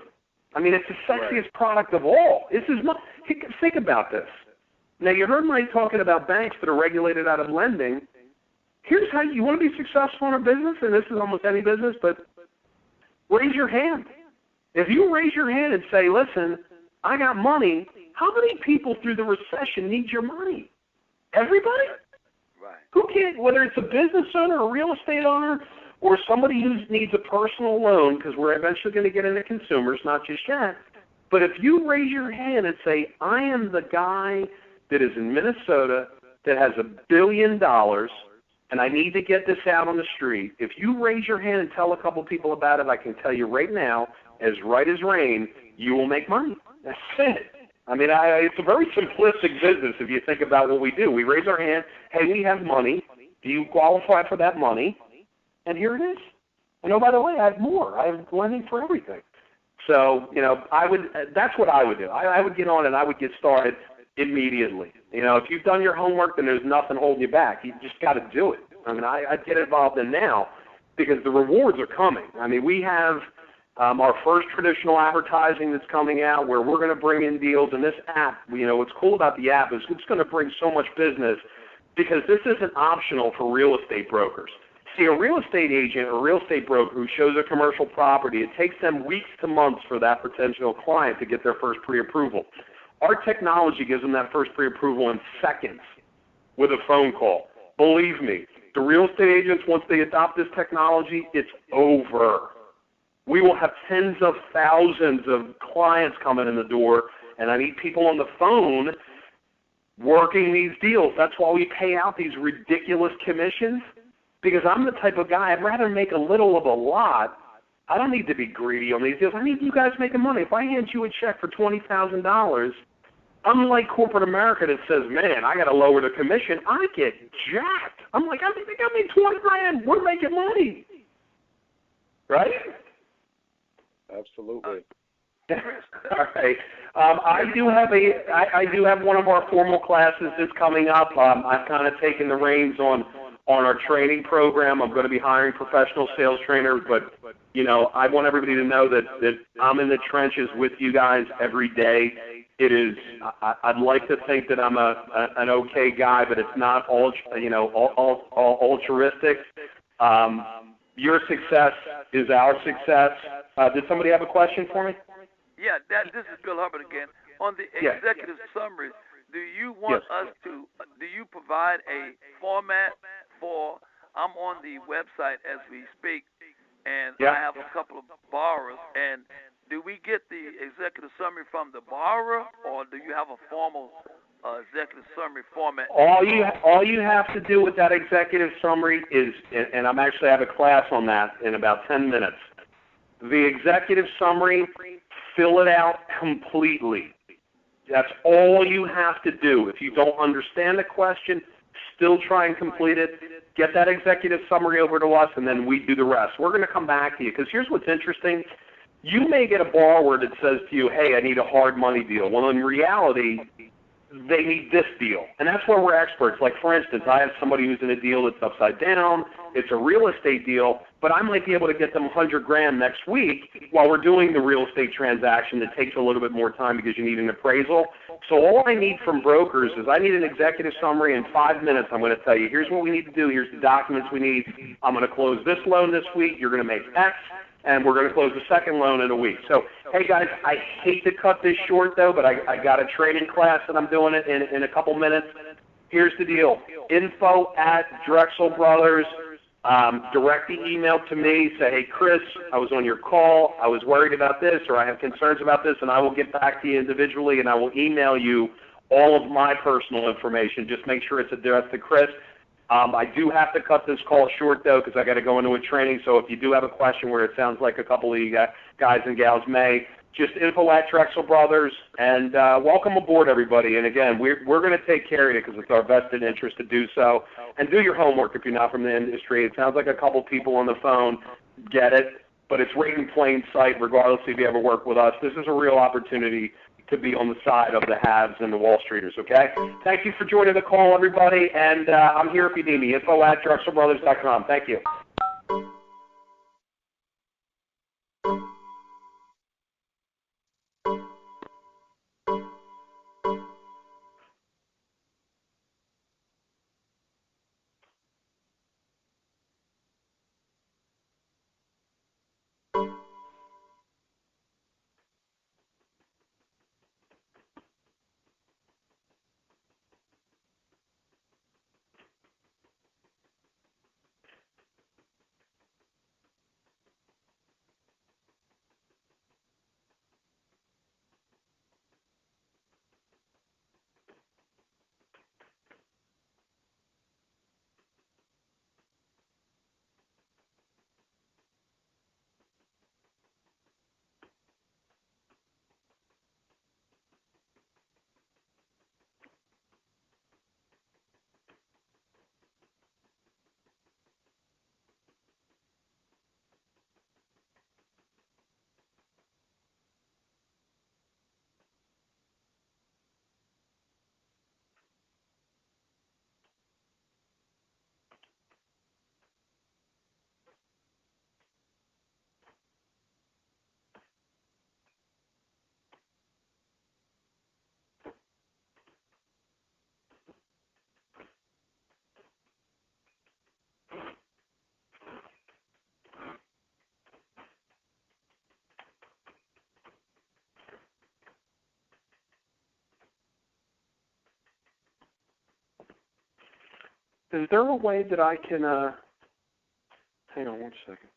I mean, it's the sexiest product of all. This is not, think about this. Now, you heard me talking about banks that are regulated out of lending. Here's how you want to be successful in a business, and this is almost any business, but raise your hand. If you raise your hand and say, listen, I got money, how many people through the recession need your money? Everybody? Right. Who can't, whether it's a business owner, a real estate owner, or somebody who needs a personal loan, because we're eventually going to get into consumers, not just yet. But if you raise your hand and say, I am the guy that is in Minnesota that has $1 billion, and I need to get this out on the street, if you raise your hand and tell a couple people about it, I can tell you right now, as right as rain, you will make money. That's it. I mean, it's a very simplistic business if you think about what we do. We raise our hand, hey, we have money. Do you qualify for that money? And here it is. And oh, by the way, I have more. I have lending for everything. So, that's what I would do. I would get on and I would get started immediately. If you've done your homework, then there's nothing holding you back. You just got to do it. I mean, I'd get involved in now because the rewards are coming. I mean, we have our first traditional advertising that's coming out where we're going to bring in deals. And this app, what's cool about the app is it's going to bring so much business because this isn't optional for real estate brokers. See, a real estate agent or real estate broker who shows a commercial property, it takes them weeks to months for that potential client to get their first pre-approval. Our technology gives them that first pre-approval in seconds with a phone call. Believe me, the real estate agents, once they adopt this technology, it's over. We will have tens of thousands of clients coming in the door, and I need people on the phone working these deals. That's why we pay out these ridiculous commissions, because I'm the type of guy, I'd rather make a little of a lot. I don't need to be greedy on these deals. I need you guys making money. If I hand you a check for $20,000, unlike corporate America that says, man, I got to lower the commission, I get jacked. I'm like, I think I made 20 grand. We're making money. Right? Absolutely. All right. I do have one of our formal classes that's coming up. I've kind of taken the reins on our training program. I'm going to be hiring professional sales trainers, but I want everybody to know that I'm in the trenches with you guys every day. It is. I'd like to think that I'm an okay guy, but it's not all altruistic. Your success is our success. Did somebody have a question for me? Yeah, this is Bill Hubbard again. On the executive summaries, do you want us to? Do you provide a format for? I'm on the website as we speak, and I have a couple of borrowers. And do we get the executive summary from the borrower, or do you have a formal executive summary format? All you have to do with that executive summary is, and I'm actually have a class on that in about 10 minutes. The executive summary, fill it out completely. That's all you have to do. If you don't understand the question, still try and complete it. Get that executive summary over to us, and then we do the rest. We're going to come back to you, because here's what's interesting. You may get a borrower that says to you, hey, I need a hard money deal. Well, in reality, they need this deal. And that's where we're experts. Like, for instance, I have somebody who's in a deal that's upside down. It's a real estate deal, but I might be able to get them $100,000 next week while we're doing the real estate transaction that takes a little bit more time because you need an appraisal. So all I need from brokers is I need an executive summary. In 5 minutes, I'm going to tell you, here's what we need to do. Here's the documents we need. I'm going to close this loan this week. You're going to make X. And we're going to close the second loan in a week. So, hey, guys, I hate to cut this short, though, but I got a training class that I'm doing it in a couple minutes. Here's the deal. Info@Drexel Brothers. Direct the email to me. Say, hey, Chris, I was on your call. I was worried about this, or I have concerns about this, and I will get back to you individually, and I will email you all of my personal information. Just make sure it's addressed to Chris. I do have to cut this call short, though, because I got to go into a training. So if you do have a question where it sounds like a couple of you guys and gals may, just info@Drexel Brothers, and welcome aboard, everybody. And again, we're going to take care of you because it's our vested interest to do so. And do your homework if you're not from the industry. It sounds like a couple people on the phone get it, but it's right in plain sight, regardless if you ever work with us. This is a real opportunity to be on the side of the haves and the Wall Streeters, okay? Thank you for joining the call, everybody, and I'm here if you need me. info@DrexelBrothers.com. Thank you. Is there a way that I can, hang on one second.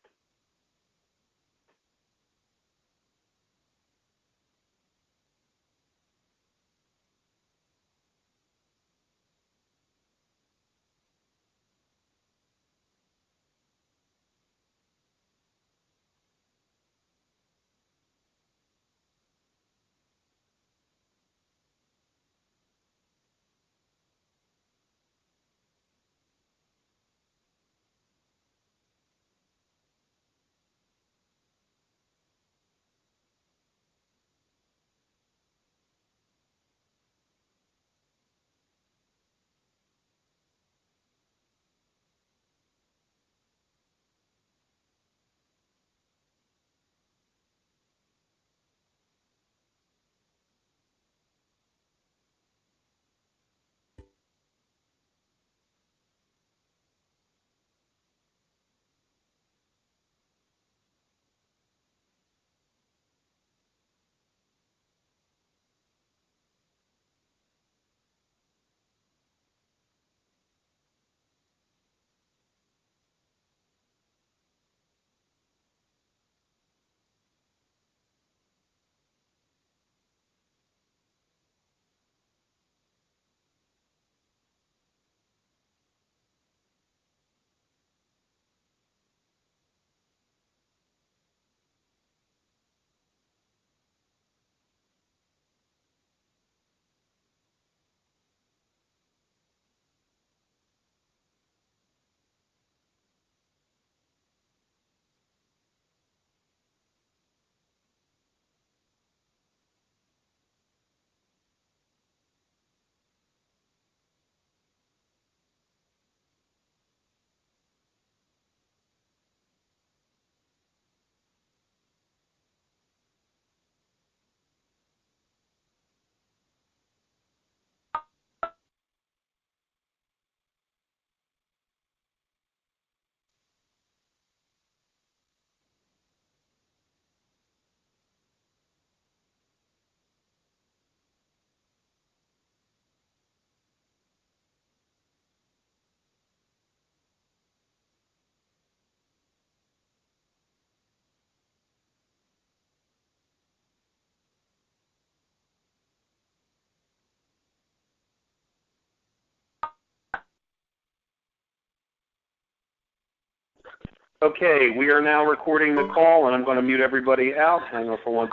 Okay, we are now recording the call, and I'm going to mute everybody out. Hang on for one.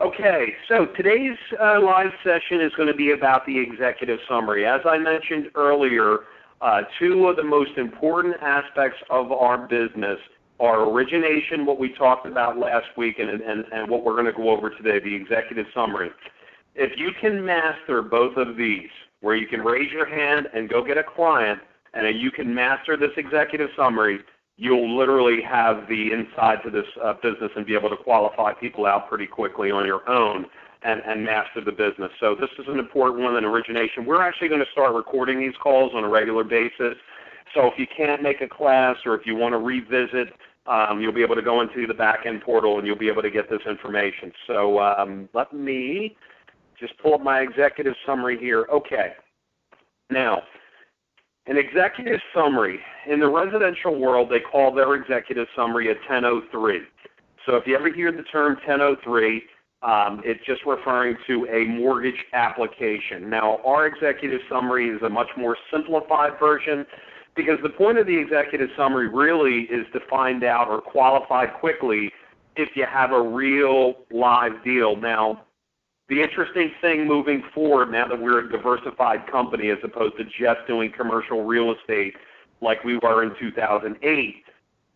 Okay, so today's live session is going to be about the executive summary. As I mentioned earlier, two of the most important aspects of our business are origination, what we talked about last week, and what we're going to go over today, the executive summary. If you can master both of these, where you can raise your hand and go get a client, and you can master this executive summary, you'll literally have the inside to this business and be able to qualify people out pretty quickly on your own and master the business. So this is an important one in origination. We're actually going to start recording these calls on a regular basis. So if you can't make a class or if you want to revisit, you'll be able to go into the back-end portal and you'll be able to get this information. So let me just pull up my executive summary here. Okay. Now, an executive summary, in the residential world, they call their executive summary a 1003. So if you ever hear the term 1003, it's just referring to a mortgage application. Now, our executive summary is a much more simplified version because the point of the executive summary really is to find out or qualify quickly if you have a real live deal. Now, the interesting thing moving forward, now that we're a diversified company as opposed to just doing commercial real estate like we were in 2008,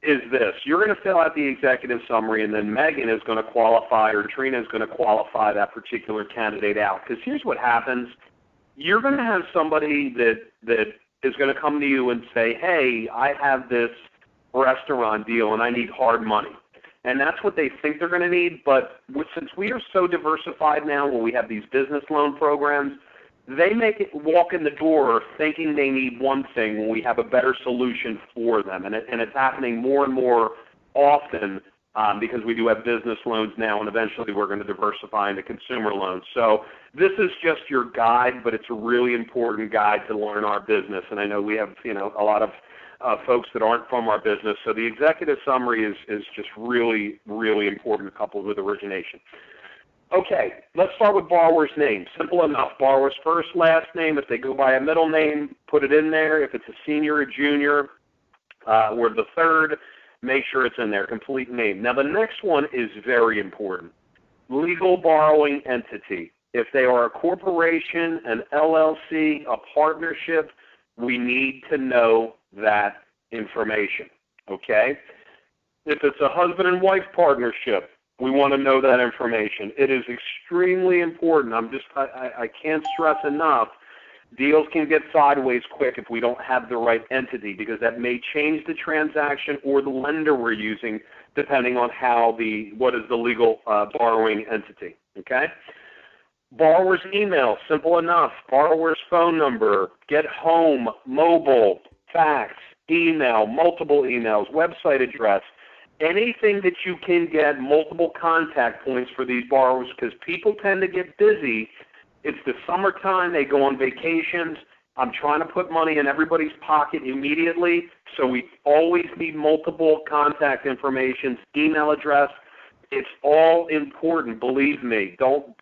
is this. You're going to fill out the executive summary, and then Megan is going to qualify, or Trina is going to qualify that particular candidate out. Because here's what happens. You're going to have somebody that is going to come to you and say, hey, I have this restaurant deal, and I need hard money. And that's what they think they're going to need. But since we are so diversified now when we have these business loan programs, they walk in the door thinking they need one thing when we have a better solution for them. And it's happening more and more often because we do have business loans now, and eventually we're going to diversify into consumer loans. So this is just your guide, but it's a really important guide to learn our business. And I know we have a lot of folks that aren't from our business. So the executive summary is just really, really important coupled with origination. Okay, let's start with borrower's name. Simple enough. Borrower's first, last name. If they go by a middle name, put it in there. If it's a senior or junior or the third, make sure it's in there, complete name. Now the next one is very important. Legal borrowing entity. If they are a corporation, an LLC, a partnership, we need to know that information, okay? If it's a husband and wife partnership, we want to know that information. It is extremely important. I can't stress enough, deals can get sideways quick if we don't have the right entity because that may change the transaction or the lender we're using depending on what is the legal borrowing entity, okay? Borrower's email, simple enough. Borrower's phone number, get home, mobile, fax, email, multiple emails, website address, anything that you can get multiple contact points for these borrowers because people tend to get busy. It's the summertime. They go on vacations. I'm trying to put money in everybody's pocket immediately, so we always need multiple contact information, email address. It's all important, believe me. Don't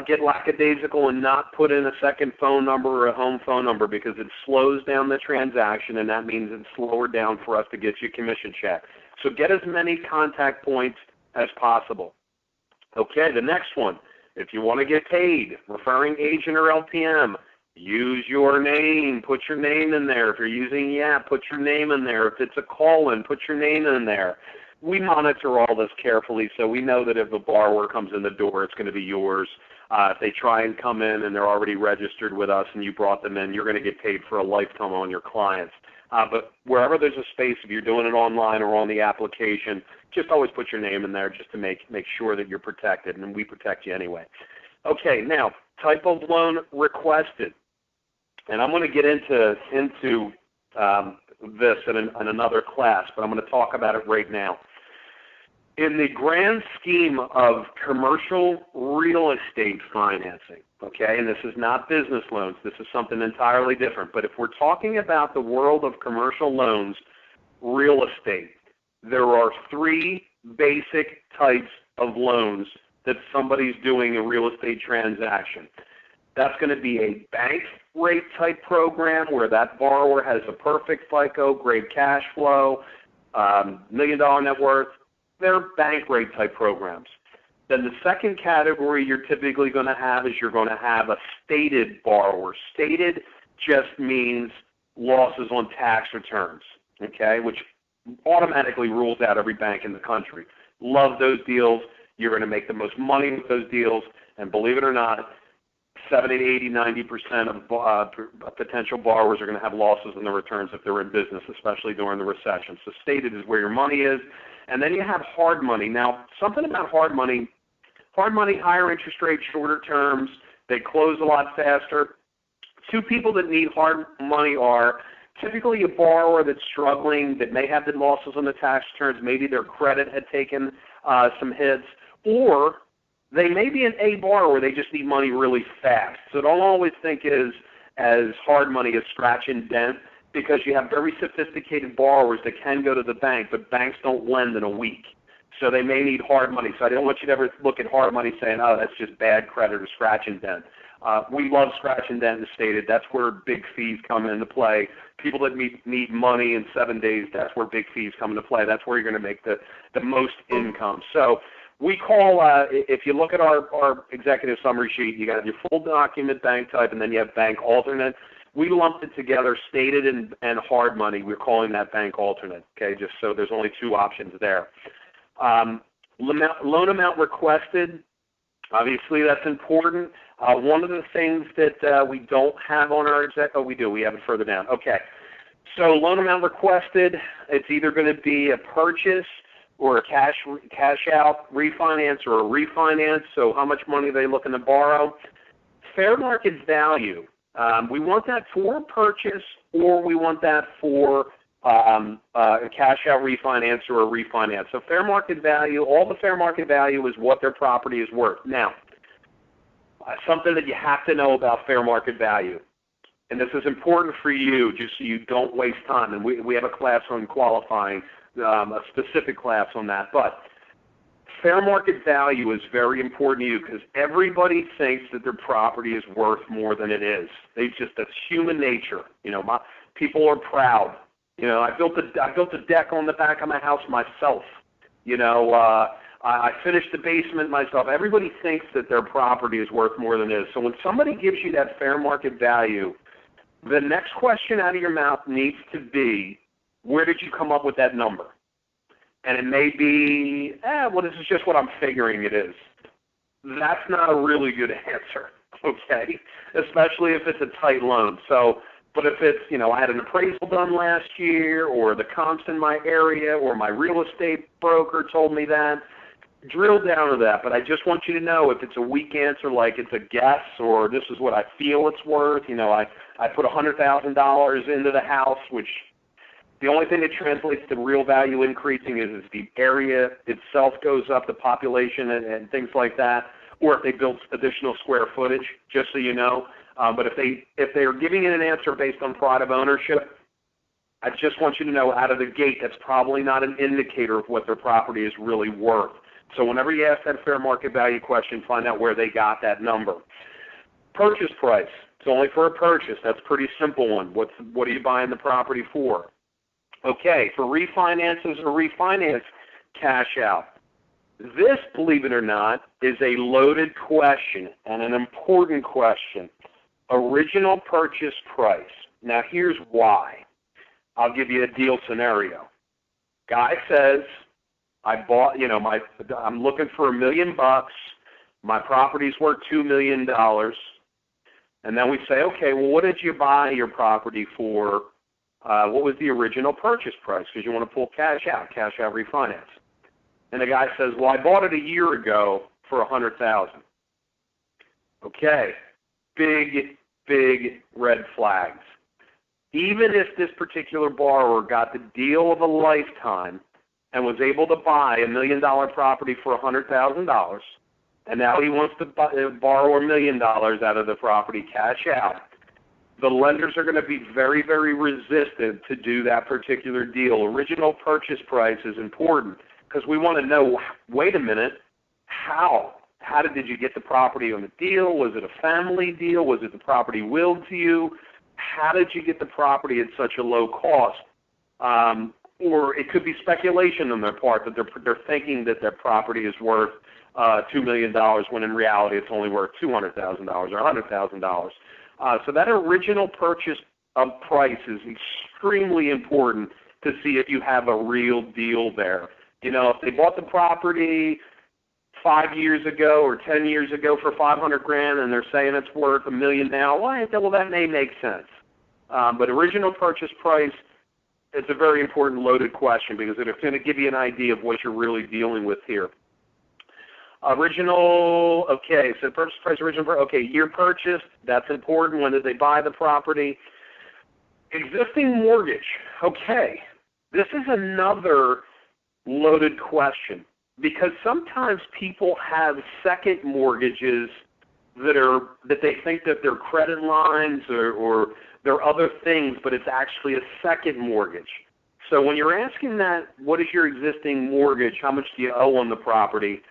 get lackadaisical and not put in a second phone number or a home phone number because it slows down the transaction, and that means it's slower down for us to get you a commission check. So get as many contact points as possible. Okay, the next one. If you want to get paid, referring agent or LPM, use your name. Put your name in there. If you're using YAP, put your name in there. If it's a call-in, put your name in there. We monitor all this carefully, so we know that if a borrower comes in the door, it's going to be yours. If they try and come in and they're already registered with us and you brought them in, you're going to get paid for a lifetime on your clients. But wherever there's a space, if you're doing it online or on the application, just always put your name in there just to make sure that you're protected, and we protect you anyway. Okay, now, type of loan requested. And I'm going to get into this in another class, but I'm going to talk about it right now. In the grand scheme of commercial real estate financing, okay, and this is not business loans, this is something entirely different, but if we're talking about the world of commercial loans, real estate, there are three basic types of loans that somebody's doing a real estate transaction. That's going to be a bank rate type program where that borrower has a perfect FICO, great cash flow, $1 million net worth. They're bank rate type programs. Then the second category you're typically going to have is you're going to have a stated borrower. Stated just means losses on tax returns, okay, which automatically rules out every bank in the country. Love those deals. You're going to make the most money with those deals, and believe it or not, 70, 80, 90% of potential borrowers are going to have losses in their returns if they're in business, especially during the recession. So stated is where your money is. And then you have hard money. Now, something about hard money, higher interest rates, shorter terms, they close a lot faster. Two people that need hard money are typically a borrower that's struggling, that may have the losses on the tax returns, maybe their credit had taken some hits, or they may be an A borrower, they just need money really fast. So don't always think as hard money as scratch and dent, because you have very sophisticated borrowers that can go to the bank, but banks don't lend in a week. So they may need hard money. So I don't want you to ever look at hard money saying, oh, that's just bad credit or scratch and dent. We love scratch and dent as stated. That's where big fees come into play. People that need money in 7 days, that's where big fees come into play. That's where you're going to make the most income. So we call, if you look at our executive summary sheet, you got your full document bank type, and then you have bank alternate. We lumped it together, stated and hard money. We're calling that bank alternate, okay, just so there's only two options there. Loan amount requested, obviously that's important. One of the things that we don't have on our we do, we have it further down. Okay, so loan amount requested, it's either going to be a purchase or a cash out refinance or a refinance, so how much money are they looking to borrow? Fair market value. We want that for a purchase, or we want that for a cash out refinance or a refinance. So fair market value, all the fair market value is what their property is worth. Now, something that you have to know about fair market value, and this is important for you just so you don't waste time, and we have a class on qualifying, a specific class on that, but fair market value is very important to you because everybody thinks that their property is worth more than it is. That's human nature. You know, people are proud. You know, I built a deck on the back of my house myself. You know, I finished the basement myself. Everybody thinks that their property is worth more than it is. So when somebody gives you that fair market value, the next question out of your mouth needs to be, where did you come up with that number? And it may be, well, this is just what I'm figuring it is. That's not a really good answer, okay? Especially if it's a tight loan. So, but if it's, you know, I had an appraisal done last year, or the comps in my area, or my real estate broker told me that, drill down to that. But I just want you to know if it's a weak answer, like it's a guess, or this is what I feel it's worth, you know, I put $100,000 into the house, which the only thing that translates to real value increasing is the area itself goes up, the population and things like that, or if they build additional square footage, just so you know. But if they are giving it an answer based on pride of ownership, I just want you to know out of the gate that's probably not an indicator of what their property is really worth. So whenever you ask that fair market value question, find out where they got that number. Purchase price. It's only for a purchase. That's a pretty simple one. What are you buying the property for? Okay, for refinances or refinance cash out. This, believe it or not, is a loaded question and an important question. Original purchase price. Now, here's why. I'll give you a deal scenario. Guy says, I bought, you know, I'm looking for $1 million. My property's worth $2 million. And then we say, okay, well, what did you buy your property for? What was the original purchase price? Because you want to pull cash out refinance. And the guy says, well, I bought it a year ago for $100,000. Okay, big red flags. Even if this particular borrower got the deal of a lifetime and was able to buy $1 million property for $100,000, and now he wants to borrow $1 million out of the property cash out, the lenders are going to be very, very resistant to do that particular deal. Original purchase price is important because we want to know, wait a minute, how did you get the property on the deal? Was it a family deal? Was it the property willed to you? How did you get the property at such a low cost? Or it could be speculation on their part that they're thinking that their property is worth $2 million when in reality it's only worth $200,000 or $100,000. So that original purchase price is extremely important to see if you have a real deal there. You know, if they bought the property 5 years ago or 10 years ago for $500,000 and they're saying it's worth $1 million now, well, that may make sense. But original purchase price, it's a very important loaded question because it's going to give you an idea of what you're really dealing with here. Original, okay, so purchase price, original, okay, year purchase, that's important. When did they buy the property? Existing mortgage, okay. This is another loaded question because sometimes people have second mortgages that they think that they're credit lines or they're other things, but it's actually a second mortgage. So when you're asking that, what is your existing mortgage, how much do you owe on the property,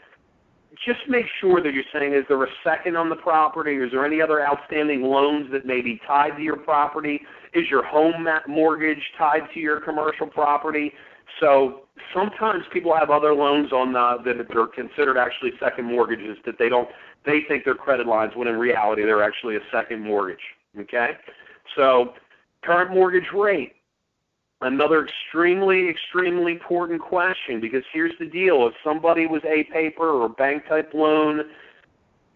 just make sure that you're saying, is there a second on the property, or is there any other outstanding loans that may be tied to your property? Is your home mortgage tied to your commercial property? So sometimes people have other loans on that are considered actually second mortgages that they think they're credit lines when in reality they're actually a second mortgage, okay? So current mortgage rate, another extremely, extremely important question because here's the deal. If somebody was a paper or bank-type loan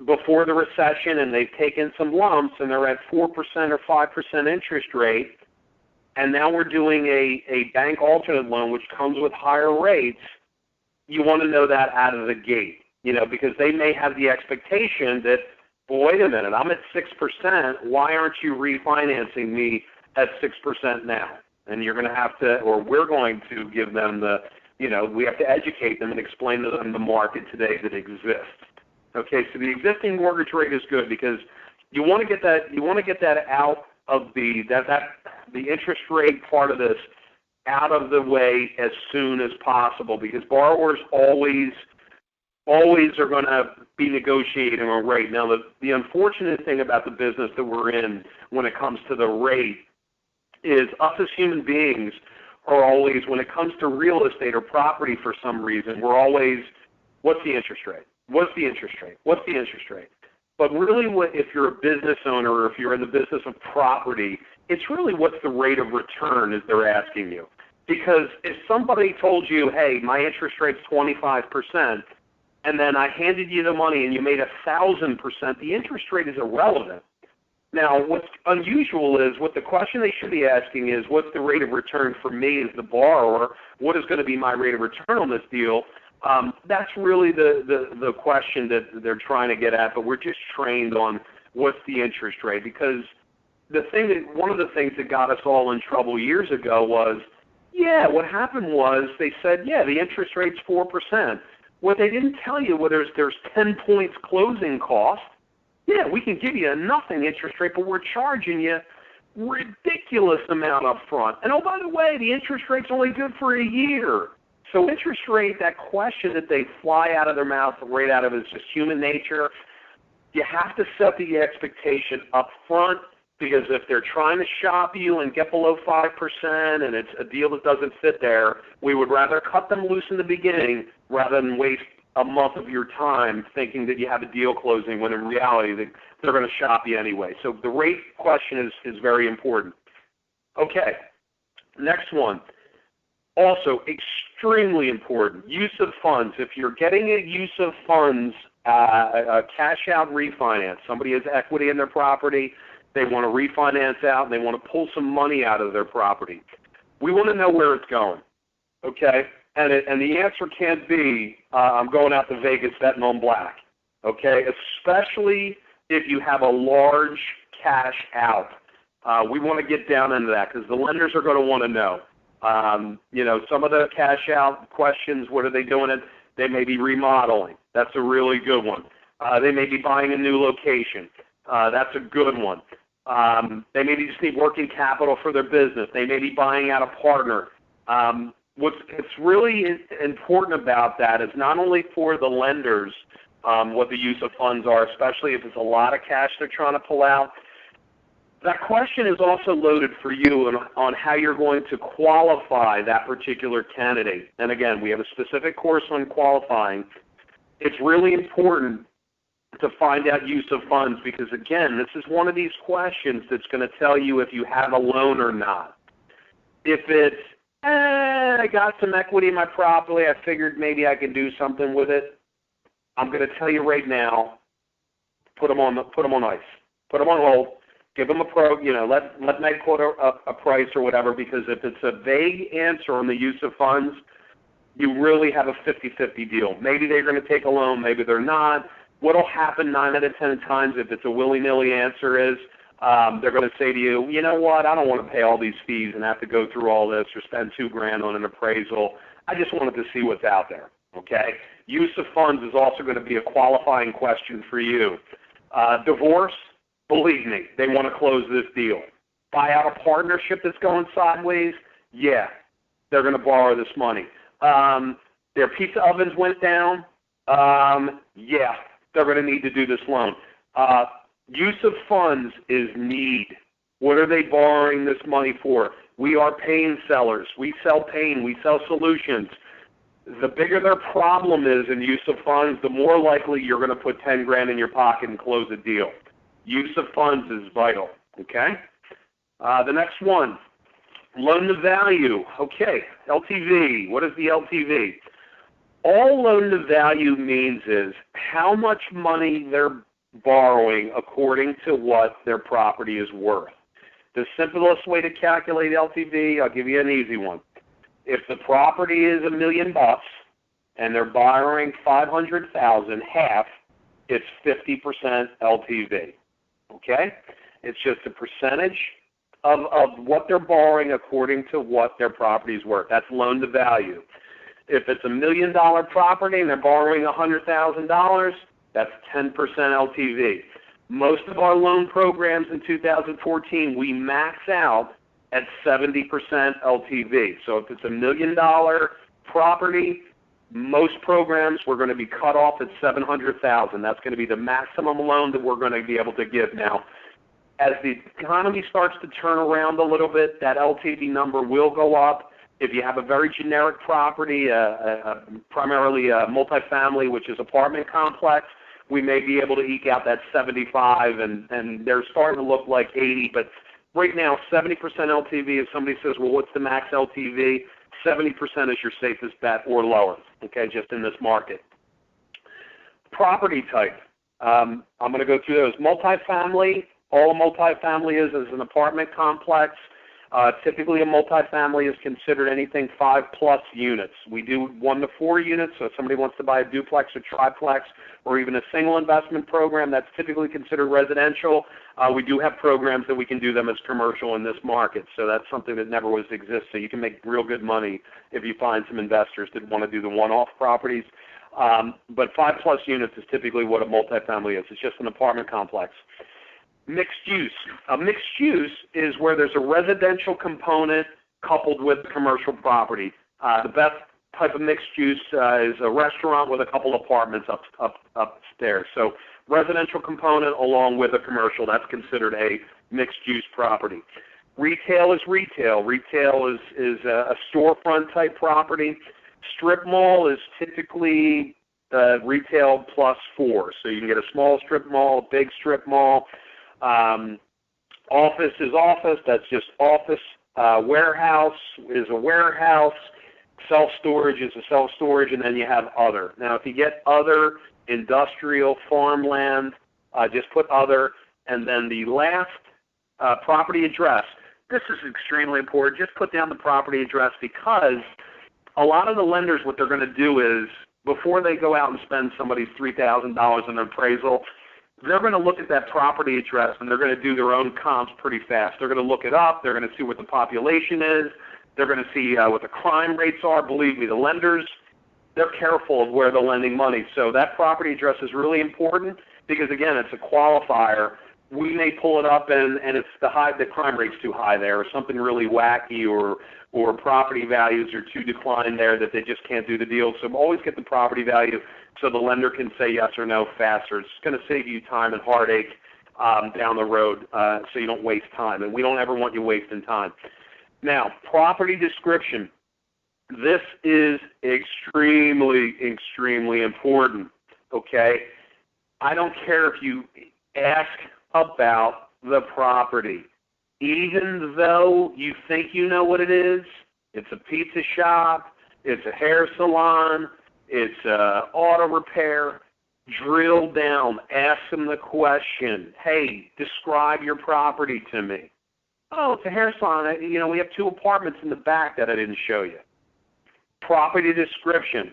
before the recession and they've taken some lumps and they're at 4% or 5% interest rate, and now we're doing a bank alternate loan which comes with higher rates, you want to know that out of the gate, you know, because they may have the expectation that, well, wait a minute, I'm at 6%, why aren't you refinancing me at 6% now? And you're going to have to, or we're going to give them we have to educate them and explain to them the market today that exists. Okay, so the existing mortgage rate is good because you want to get that out of the interest rate part of this out of the way as soon as possible because borrowers always are going to be negotiating a rate. Now, the unfortunate thing about the business that we're in when it comes to the rate is us as human beings are always, when it comes to real estate or property for some reason, we're always, what's the interest rate? What's the interest rate? What's the interest rate? But really, if you're a business owner or if you're in the business of property, it's really what's the rate of return as they're asking you. Because if somebody told you, hey, my interest rate's 25%, and then I handed you the money and you made 1,000%, the interest rate is irrelevant. Now, what's unusual is what the question they should be asking is, what's the rate of return for me as the borrower? What is going to be my rate of return on this deal? That's really the question that they're trying to get at, but we're just trained on what's the interest rate because one of the things that got us all in trouble years ago was, what happened was they said, the interest rate's 4%. What they didn't tell you was there's 10 points closing cost. We can give you a nothing interest rate, but we're charging you ridiculous amount up front. And oh, by the way, the interest rate's only good for a year. So interest rate, that question that they fly out of their mouth right out of it is just human nature. You have to set the expectation up front because if they're trying to shop you and get below 5% and it's a deal that doesn't fit there, we would rather cut them loose in the beginning rather than waste a month of your time thinking that you have a deal closing when in reality they're going to shop you anyway. So the rate question is very important. Okay, next one. Also extremely important, use of funds. If you're getting a use of funds, a cash out refinance, somebody has equity in their property, they want to refinance out and they want to pull some money out of their property. We want to know where it's going, okay? And the answer can't be, I'm going out to Vegas betting on black, okay? Especially if you have a large cash out. We want to get down into that because the lenders are going to want to know. Some of the cash out questions, what are they doing? They may be remodeling. That's a really good one. They may be buying a new location. That's a good one. They maybe just need working capital for their business. They may be buying out a partner. What's really important about that is not only for the lenders what the use of funds are, especially if it's a lot of cash they're trying to pull out. That question is also loaded for you on how you're going to qualify that particular candidate. And again, we have a specific course on qualifying. It's really important to find out use of funds because, again, this is one of these questions that's going to tell you if you have a loan or not. If it's, I got some equity in my property, I figured maybe I could do something with it, I'm going to tell you right now, put them on ice. Put them on hold. Give them let Meg quote a price or whatever, because if it's a vague answer on the use of funds, you really have a 50-50 deal. Maybe they're going to take a loan, maybe they're not. What will happen 9 out of 10 times if it's a willy-nilly answer is they're going to say to you, you know what, I don't want to pay all these fees and have to go through all this or spend $2,000 on an appraisal. I just wanted to see what's out there, okay? Use of funds is also going to be a qualifying question for you. Divorce, believe me, they want to close this deal. Buy out a partnership that's going sideways, yeah, they're going to borrow this money. Their pizza ovens went down, yeah, they're going to need to do this loan. Use of funds is need. What are they borrowing this money for? We are pain sellers. We sell pain. We sell solutions. The bigger their problem is in use of funds, the more likely you're going to put $10,000 in your pocket and close a deal. Use of funds is vital, okay? The next one, loan to value. Okay, LTV. What is the LTV? All loan to value means is how much money they're borrowing according to what their property is worth. The simplest way to calculate LTV, I'll give you an easy one. If the property is $1 million and they're borrowing $500,000, half, it's 50% LTV. Okay? It's just a percentage of what they're borrowing according to what their property is worth. That's loan to value. If it's $1 million property and they're borrowing $100,000, that's 10% LTV. Most of our loan programs in 2014, we max out at 70% LTV. So if it's $1 million property, most programs we're going to be cut off at $700,000. That's going to be the maximum loan that we're going to be able to give. Now, as the economy starts to turn around a little bit, that LTV number will go up. If you have a very generic property, primarily a multifamily, which is apartment complex, we may be able to eke out that 75, and they're starting to look like 80. But right now, 70% LTV, if somebody says, well, what's the max LTV? 70% is your safest bet or lower, okay, just in this market. Property type. I'm going to go through those. Multifamily, all a multifamily is an apartment complex. Typically, a multifamily is considered anything 5+ units. We do 1 to 4 units, so if somebody wants to buy a duplex or triplex or even a single investment program, that's typically considered residential. We do have programs that we can do them as commercial in this market, so that's something that never was exist. So you can make real good money if you find some investors that want to do the one-off properties. But 5+ units is typically what a multifamily is. It's just an apartment complex. Mixed use. A mixed use is where there's a residential component coupled with commercial property. The best type of mixed use is a restaurant with a couple apartments upstairs. So residential component along with a commercial, that's considered a mixed use property. Retail is retail. Retail is a storefront type property. Strip mall is typically retail +4. So you can get a small strip mall, a big strip mall. Office is office, that's just office. Warehouse is a warehouse. Self-storage is a self-storage, and then you have other. Now, if you get other, industrial, farmland, just put other, and then the last property address. This is extremely important. Just put down the property address, because a lot of the lenders, what they're going to do is, before they go out and spend somebody's $3,000 on an appraisal, they're going to look at that property address, and they're going to do their own comps pretty fast. They're going to look it up. They're going to see what the population is. They're going to see what the crime rates are. Believe me, the lenders, they're careful of where they're lending money. So that property address is really important because, again, it's a qualifier. We may pull it up, and it's the crime rate's too high there, or something really wacky, or property values are too declined there that they just can't do the deal. So always get the property value. so the lender can say yes or no faster. It's going to save you time and heartache down the road, so you don't waste time. And we don't ever want you wasting time. Now, property description. This is extremely, extremely important, okay? I don't care if you ask about the property. Even though you think you know what it is, it's a pizza shop, it's a hair salon, it's auto repair, drill down, ask them the question, hey, describe your property to me. Oh, it's a hair salon. We have 2 apartments in the back that I didn't show you. Property description.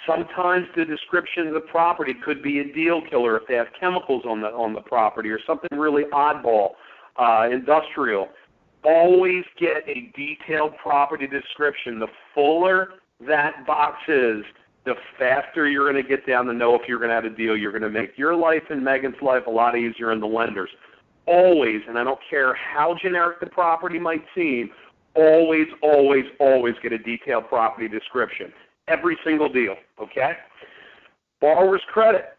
Sometimes the description of the property could be a deal killer if they have chemicals on the property or something really oddball, industrial. Always get a detailed property description. The fuller that box is, the faster you're going to get down to know if you're going to have a deal. You're going to make your life and Megan's life a lot easier and the lenders. Always, and I don't care how generic the property might seem, always, always, always get a detailed property description. Every single deal, okay? Borrower's credit.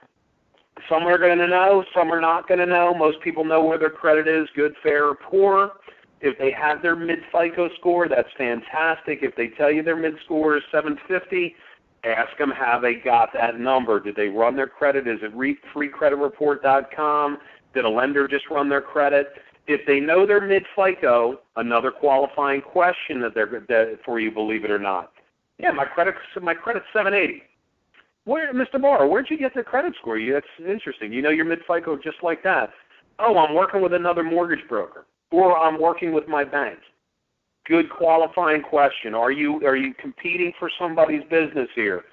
Some are going to know, some are not going to know. Most people know where their credit is, good, fair, or poor. If they have their mid-FICO score, that's fantastic. If they tell you their mid-score is 750, ask them how they got that number. Did they run their credit? Is it freecreditreport.com? Did a lender just run their credit? If they know their mid-FICO, another qualifying question that for you, believe it or not. Yeah, my credit's 780. Mr. Barr, where'd you get the credit score? That's interesting. You know your mid-FICO just like that. Oh, I'm working with another mortgage broker, or I'm working with my bank. Good qualifying question. Are you competing for somebody's business here?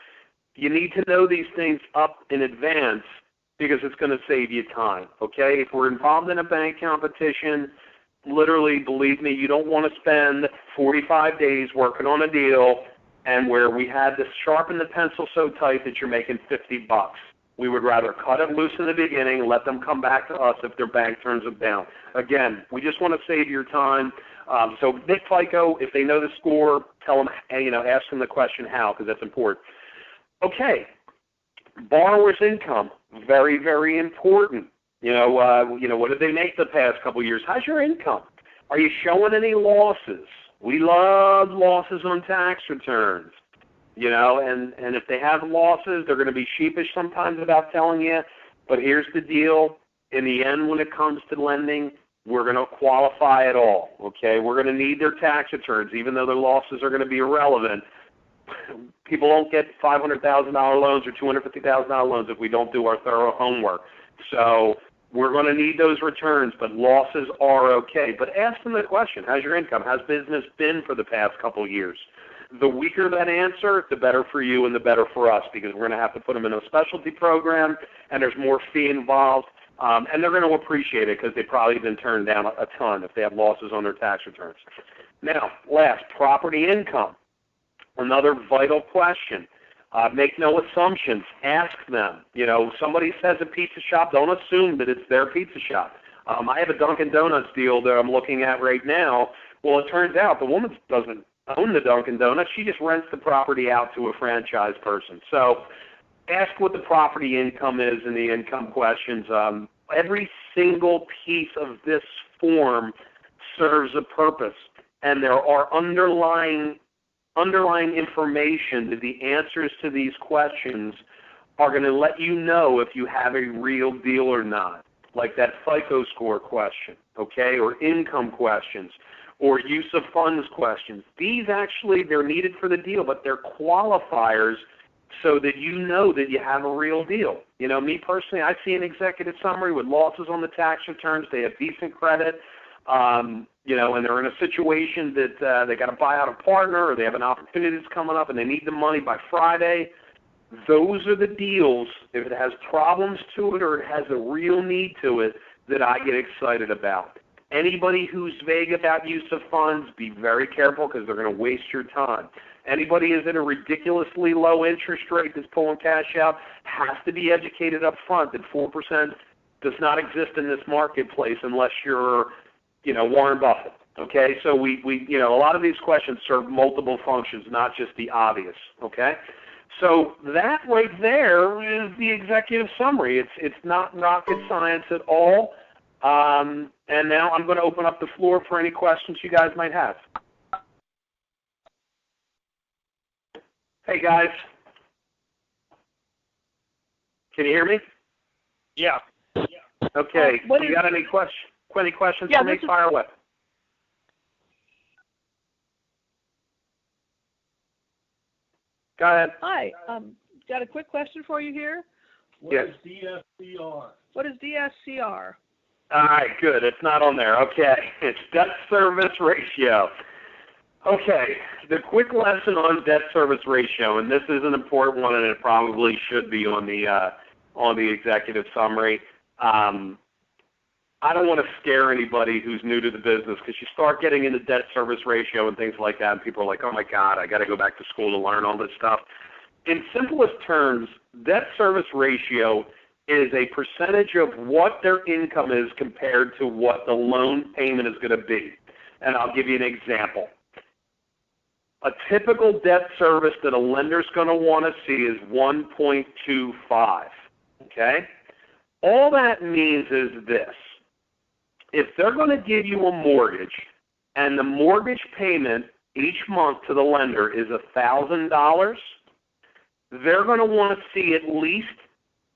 You need to know these things up in advance because it's going to save you time, okay? If we're involved in a bank competition, literally, believe me, you don't want to spend 45 days working on a deal and where we had to sharpen the pencil so tight that you're making $50. We would rather cut it loose in the beginning and let them come back to us if their bank turns them down. Again, we just want to save your time. So mid-FICO, if they know the score, tell them, ask them the question how, because that's important. Okay, borrower's income, very, very important. What did they make the past couple of years? How's your income? Are you showing any losses? We love losses on tax returns. And if they have losses, they're going to be sheepish sometimes about telling you. But here's the deal. In the end, when it comes to lending, we're going to qualify it all, okay? We're going to need their tax returns, even though their losses are going to be irrelevant. People don't get $500,000 loans or $250,000 loans if we don't do our thorough homework. So we're going to need those returns, but losses are okay. But ask them the question, how's your income? How's business been for the past couple of years? The weaker that answer, the better for you and the better for us, because we're going to have to put them in a specialty program, and there's more fee involved, and they're going to appreciate it because they've probably been turned down a ton if they have losses on their tax returns. Now, last, property income, another vital question. Make no assumptions. Ask them. Somebody says a pizza shop, don't assume that it's their pizza shop. I have a Dunkin' Donuts deal that I'm looking at right now. Well, it turns out the woman doesn't own the Dunkin' Donuts. She just rents the property out to a franchise person. So ask what the property income is in the income questions. Every single piece of this form serves a purpose, and there are underlying information that the answers to these questions are going to let you know if you have a real deal or not, like that FICO score question, okay, or income questions, or use of funds questions. These actually, they're needed for the deal, but they're qualifiers so that you know that you have a real deal. Me personally, I see an executive summary with losses on the tax returns. They have decent credit, and they're in a situation that they got to buy out a partner, or they have an opportunity that's coming up and they need the money by Friday. Those are the deals, if it has problems to it or it has a real need to it, that I get excited about. Anybody who's vague about use of funds, be very careful because they're going to waste your time. Anybody who's at a ridiculously low interest rate that's pulling cash out has to be educated up front that 4% does not exist in this marketplace unless you're, Warren Buffett. Okay, so we a lot of these questions serve multiple functions, not just the obvious. Okay, So that right there is the executive summary. It's not rocket science at all. And now I'm going to open up the floor for any questions you guys might have. Hey, guys. Can you hear me? Yeah. Okay. You got any questions for me? Fire away. Go ahead. Hi. Got a quick question for you here. What is DSCR? What is DSCR? All right, good. It's not on there. Okay. It's debt service ratio. Okay. The quick lesson on debt service ratio, and this is an important one, and it probably should be on the executive summary. I don't want to scare anybody who's new to the business, because you start getting into debt service ratio and things like that, and people are like, oh, my God, I got to go back to school to learn all this stuff. In simplest terms, debt service ratio is a percentage of what their income is compared to what the loan payment is going to be. And I'll give you an example. A typical debt service that a lender's going to want to see is 1.25, okay? All that means is this. If they're going to give you a mortgage and the mortgage payment each month to the lender is $1,000, they're going to want to see at least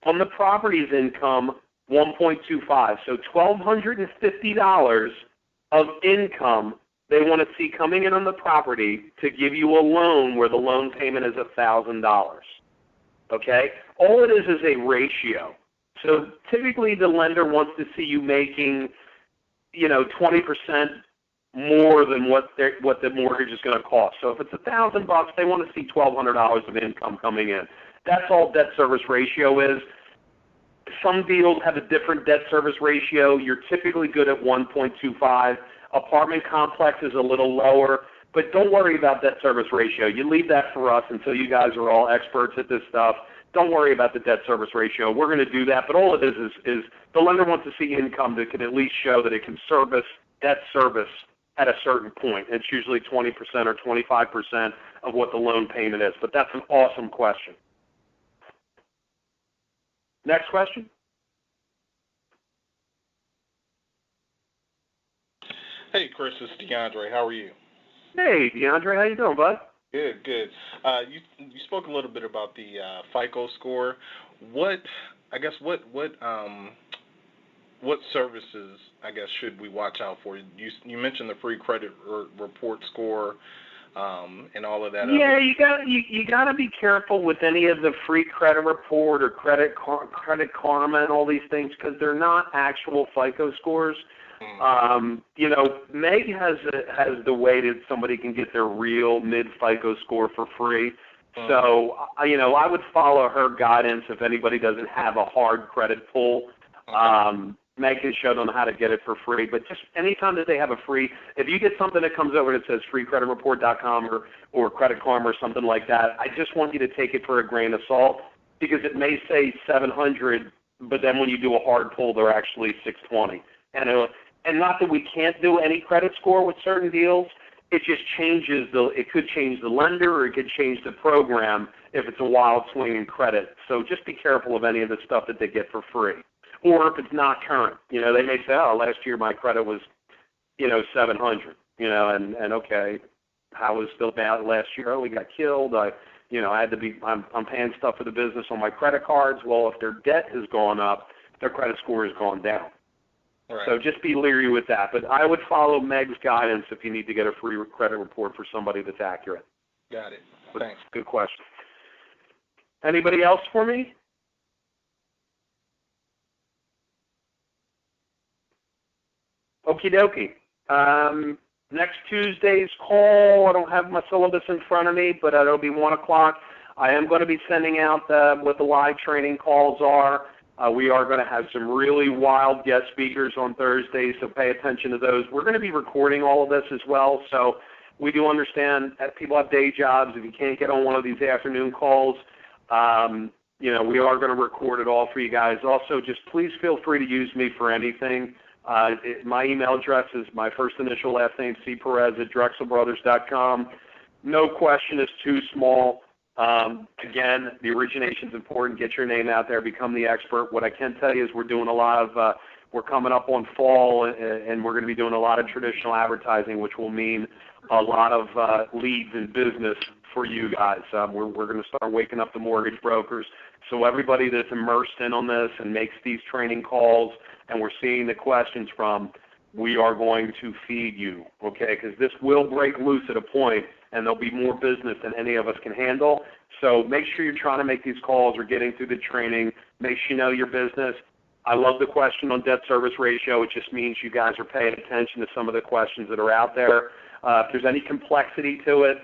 on the property's income 1.25. So $1,250 of income they want to see coming in on the property to give you a loan where the loan payment is $1,000. Okay? All it is a ratio. So typically the lender wants to see you making 20% more than what the mortgage is going to cost. So if it's $1,000, they want to see $1,200 of income coming in. That's all debt service ratio is. Some deals have a different debt service ratio. You're typically good at 1.25. Apartment complex is a little lower, but don't worry about debt service ratio. You leave that for us until you guys are all experts at this stuff. Don't worry about the debt service ratio. We're going to do that, but all it is the lender wants to see income that can at least show that it can service debt service at a certain point. It's usually 20% or 25% of what the loan payment is, but that's an awesome question. Next question. Hey, Chris, it's DeAndre. How are you? Hey, DeAndre. How you doing, bud? Good, good. You spoke a little bit about the FICO score. What services should we watch out for? You mentioned the free credit report score and all of that. Yeah, you got to be careful with any of the free credit report or credit karma and all these things, because they're not actual FICO scores. Meg has the way that somebody can get their real mid FICO score for free. So, I would follow her guidance if anybody doesn't have a hard credit pull. Meg can show them how to get it for free. But just anytime that they have a free, if you get something that comes over that says freecreditreport.com or Credit Karma or something like that, I just want you to take it for a grain of salt, because it may say 700, but then when you do a hard pull, they're actually 620. And not that we can't do any credit score with certain deals, it just changes it could change the lender, or it could change the program if it's a wild swing in credit. So just be careful of any of the stuff that they get for free. Or if it's not current, they may say, oh, last year my credit was, 700, and okay, how was still bad last year? Oh, we got killed. I'm paying stuff for the business on my credit cards. Well, if their debt has gone up, their credit score has gone down. Right. So just be leery with that. But I would follow Meg's guidance if you need to get a free credit report for somebody that's accurate. Got it. But thanks. Good question. Anybody else for me? Okie dokie. Next Tuesday's call, I don't have my syllabus in front of me, but it'll be 1 o'clock. I am going to be sending out what the live training calls are. We are going to have some really wild guest speakers on Thursday, so pay attention to those. We're going to be recording all of this as well, so we do understand that people have day jobs. If you can't get on one of these afternoon calls, we are going to record it all for you guys. Also, just please feel free to use me for anything. My email address is my first initial last name, cperez@drexelbrothers.com. No question is too small. Again, the origination is important. Get your name out there. Become the expert. What I can tell you is we're doing a lot of we're coming up on fall, and we're going to be doing a lot of traditional advertising, which will mean a lot of leads and business for you guys. We're going to start waking up the mortgage brokers. So everybody that's immersed in on this and makes these training calls, and we're seeing the questions from, we are going to feed you, okay? Because this will break loose at a point, and there'll be more business than any of us can handle. So make sure you're trying to make these calls or getting through the training. Make sure you know your business. I love the question on debt service ratio. It just means you guys are paying attention to some of the questions that are out there. If there's any complexity to it,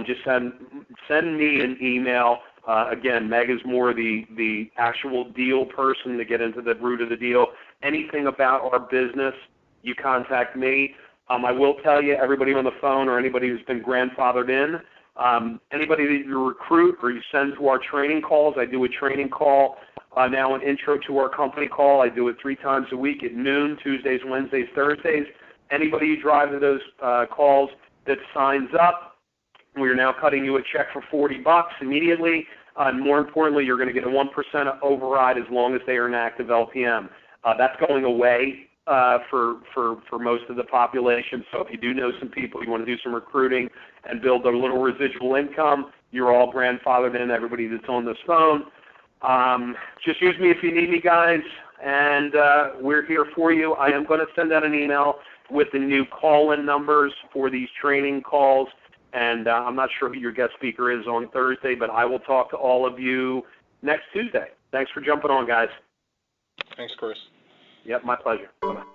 just send me an email. Again, Meg is more the actual deal person to get into the root of the deal. Anything about our business, you contact me. I will tell you, everybody on the phone or anybody who's been grandfathered in, anybody that you recruit or you send to our training calls, I do a training call now, an intro to our company call. I do it 3 times a week at noon, Tuesdays, Wednesdays, Thursdays. Anybody you drive to those calls that signs up, we are now cutting you a check for $40 immediately. And more importantly, you're going to get a 1% override as long as they are an active LPM. That's going away for most of the population. So if you do know some people, you want to do some recruiting and build a little residual income, you're all grandfathered in, everybody that's on this phone. Just use me if you need me, guys, and we're here for you. I am going to send out an email with the new call-in numbers for these training calls, and I'm not sure who your guest speaker is on Thursday, but I will talk to all of you next Tuesday. Thanks for jumping on, guys. Thanks, Chris. Yep, my pleasure. Bye-bye.